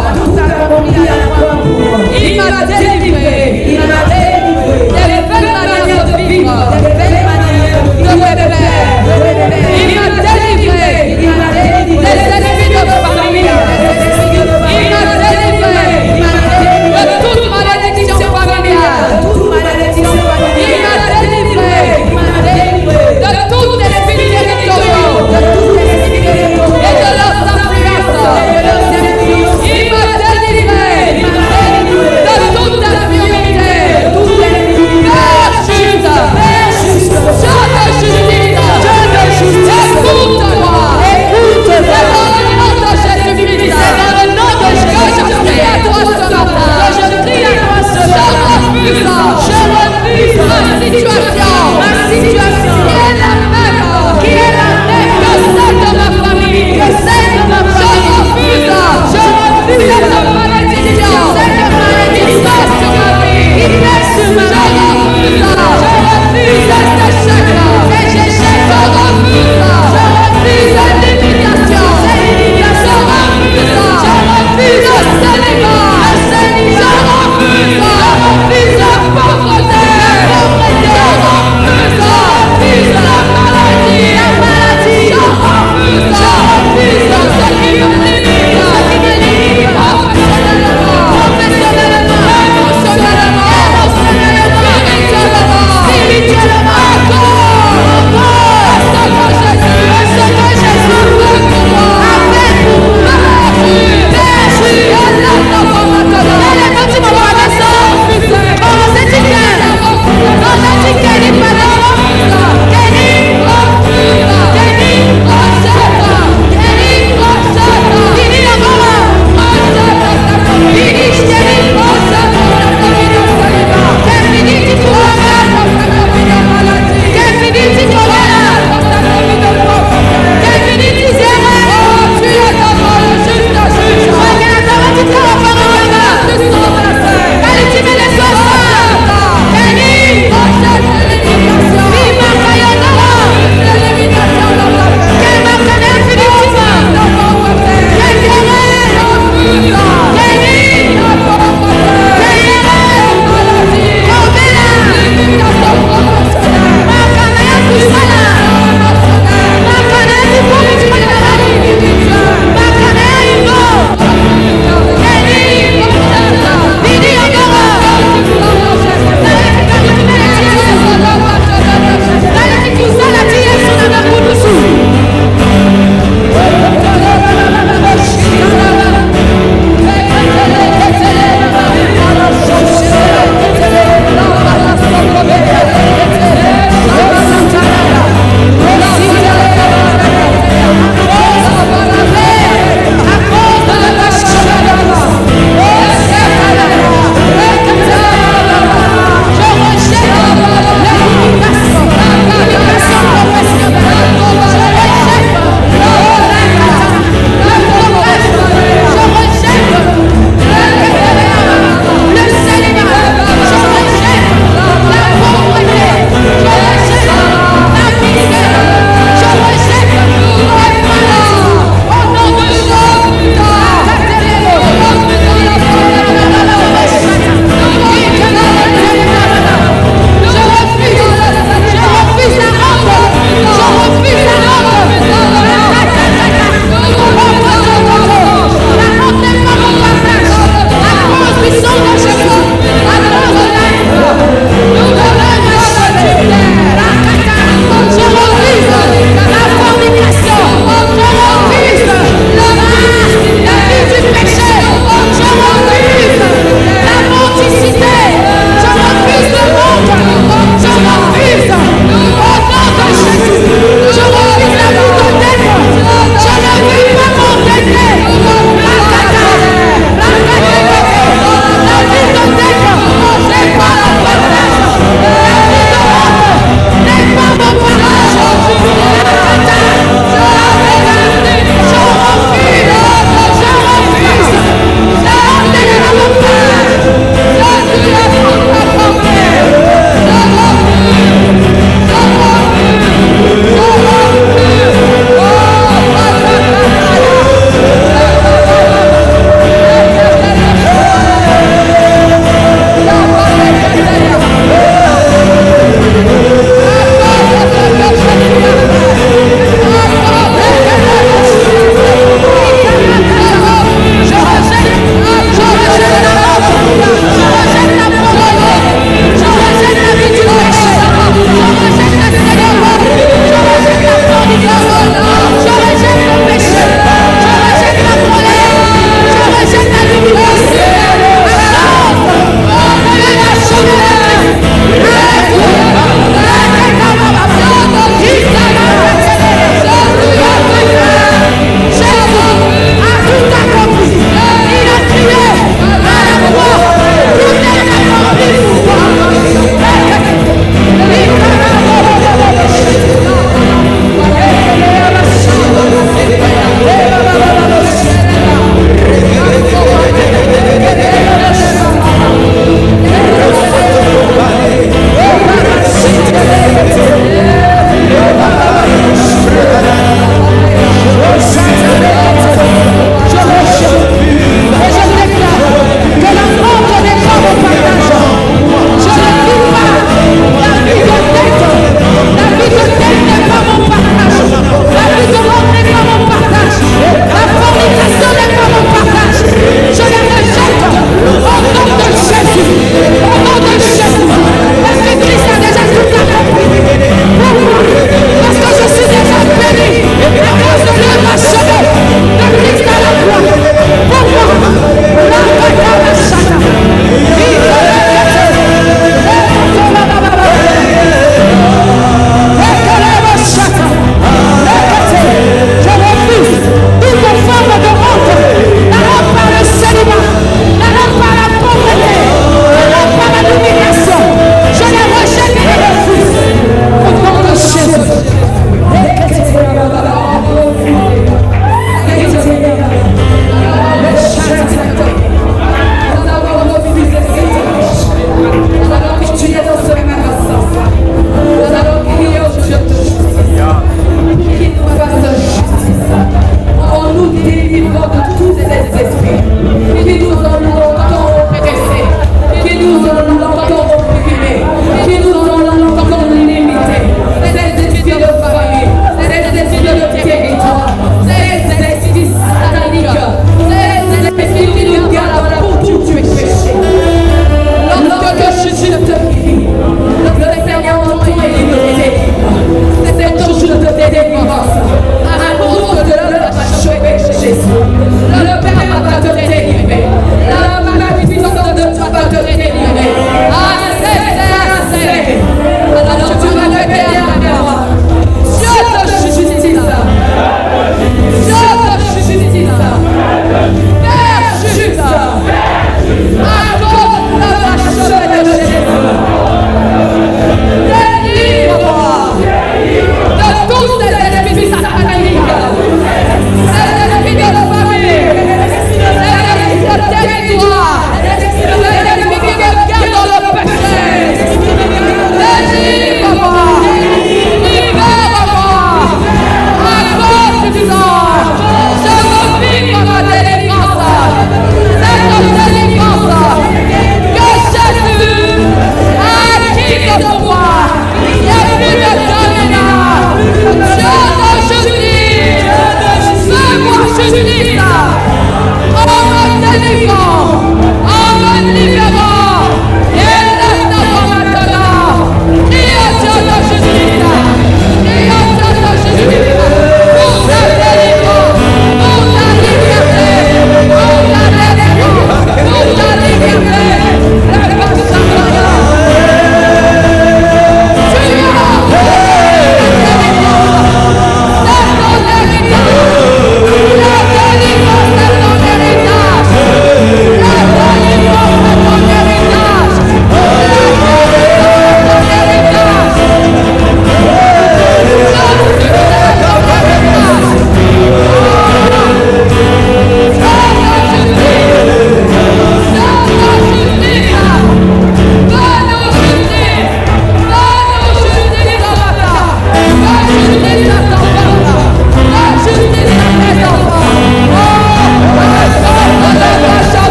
Seigneur.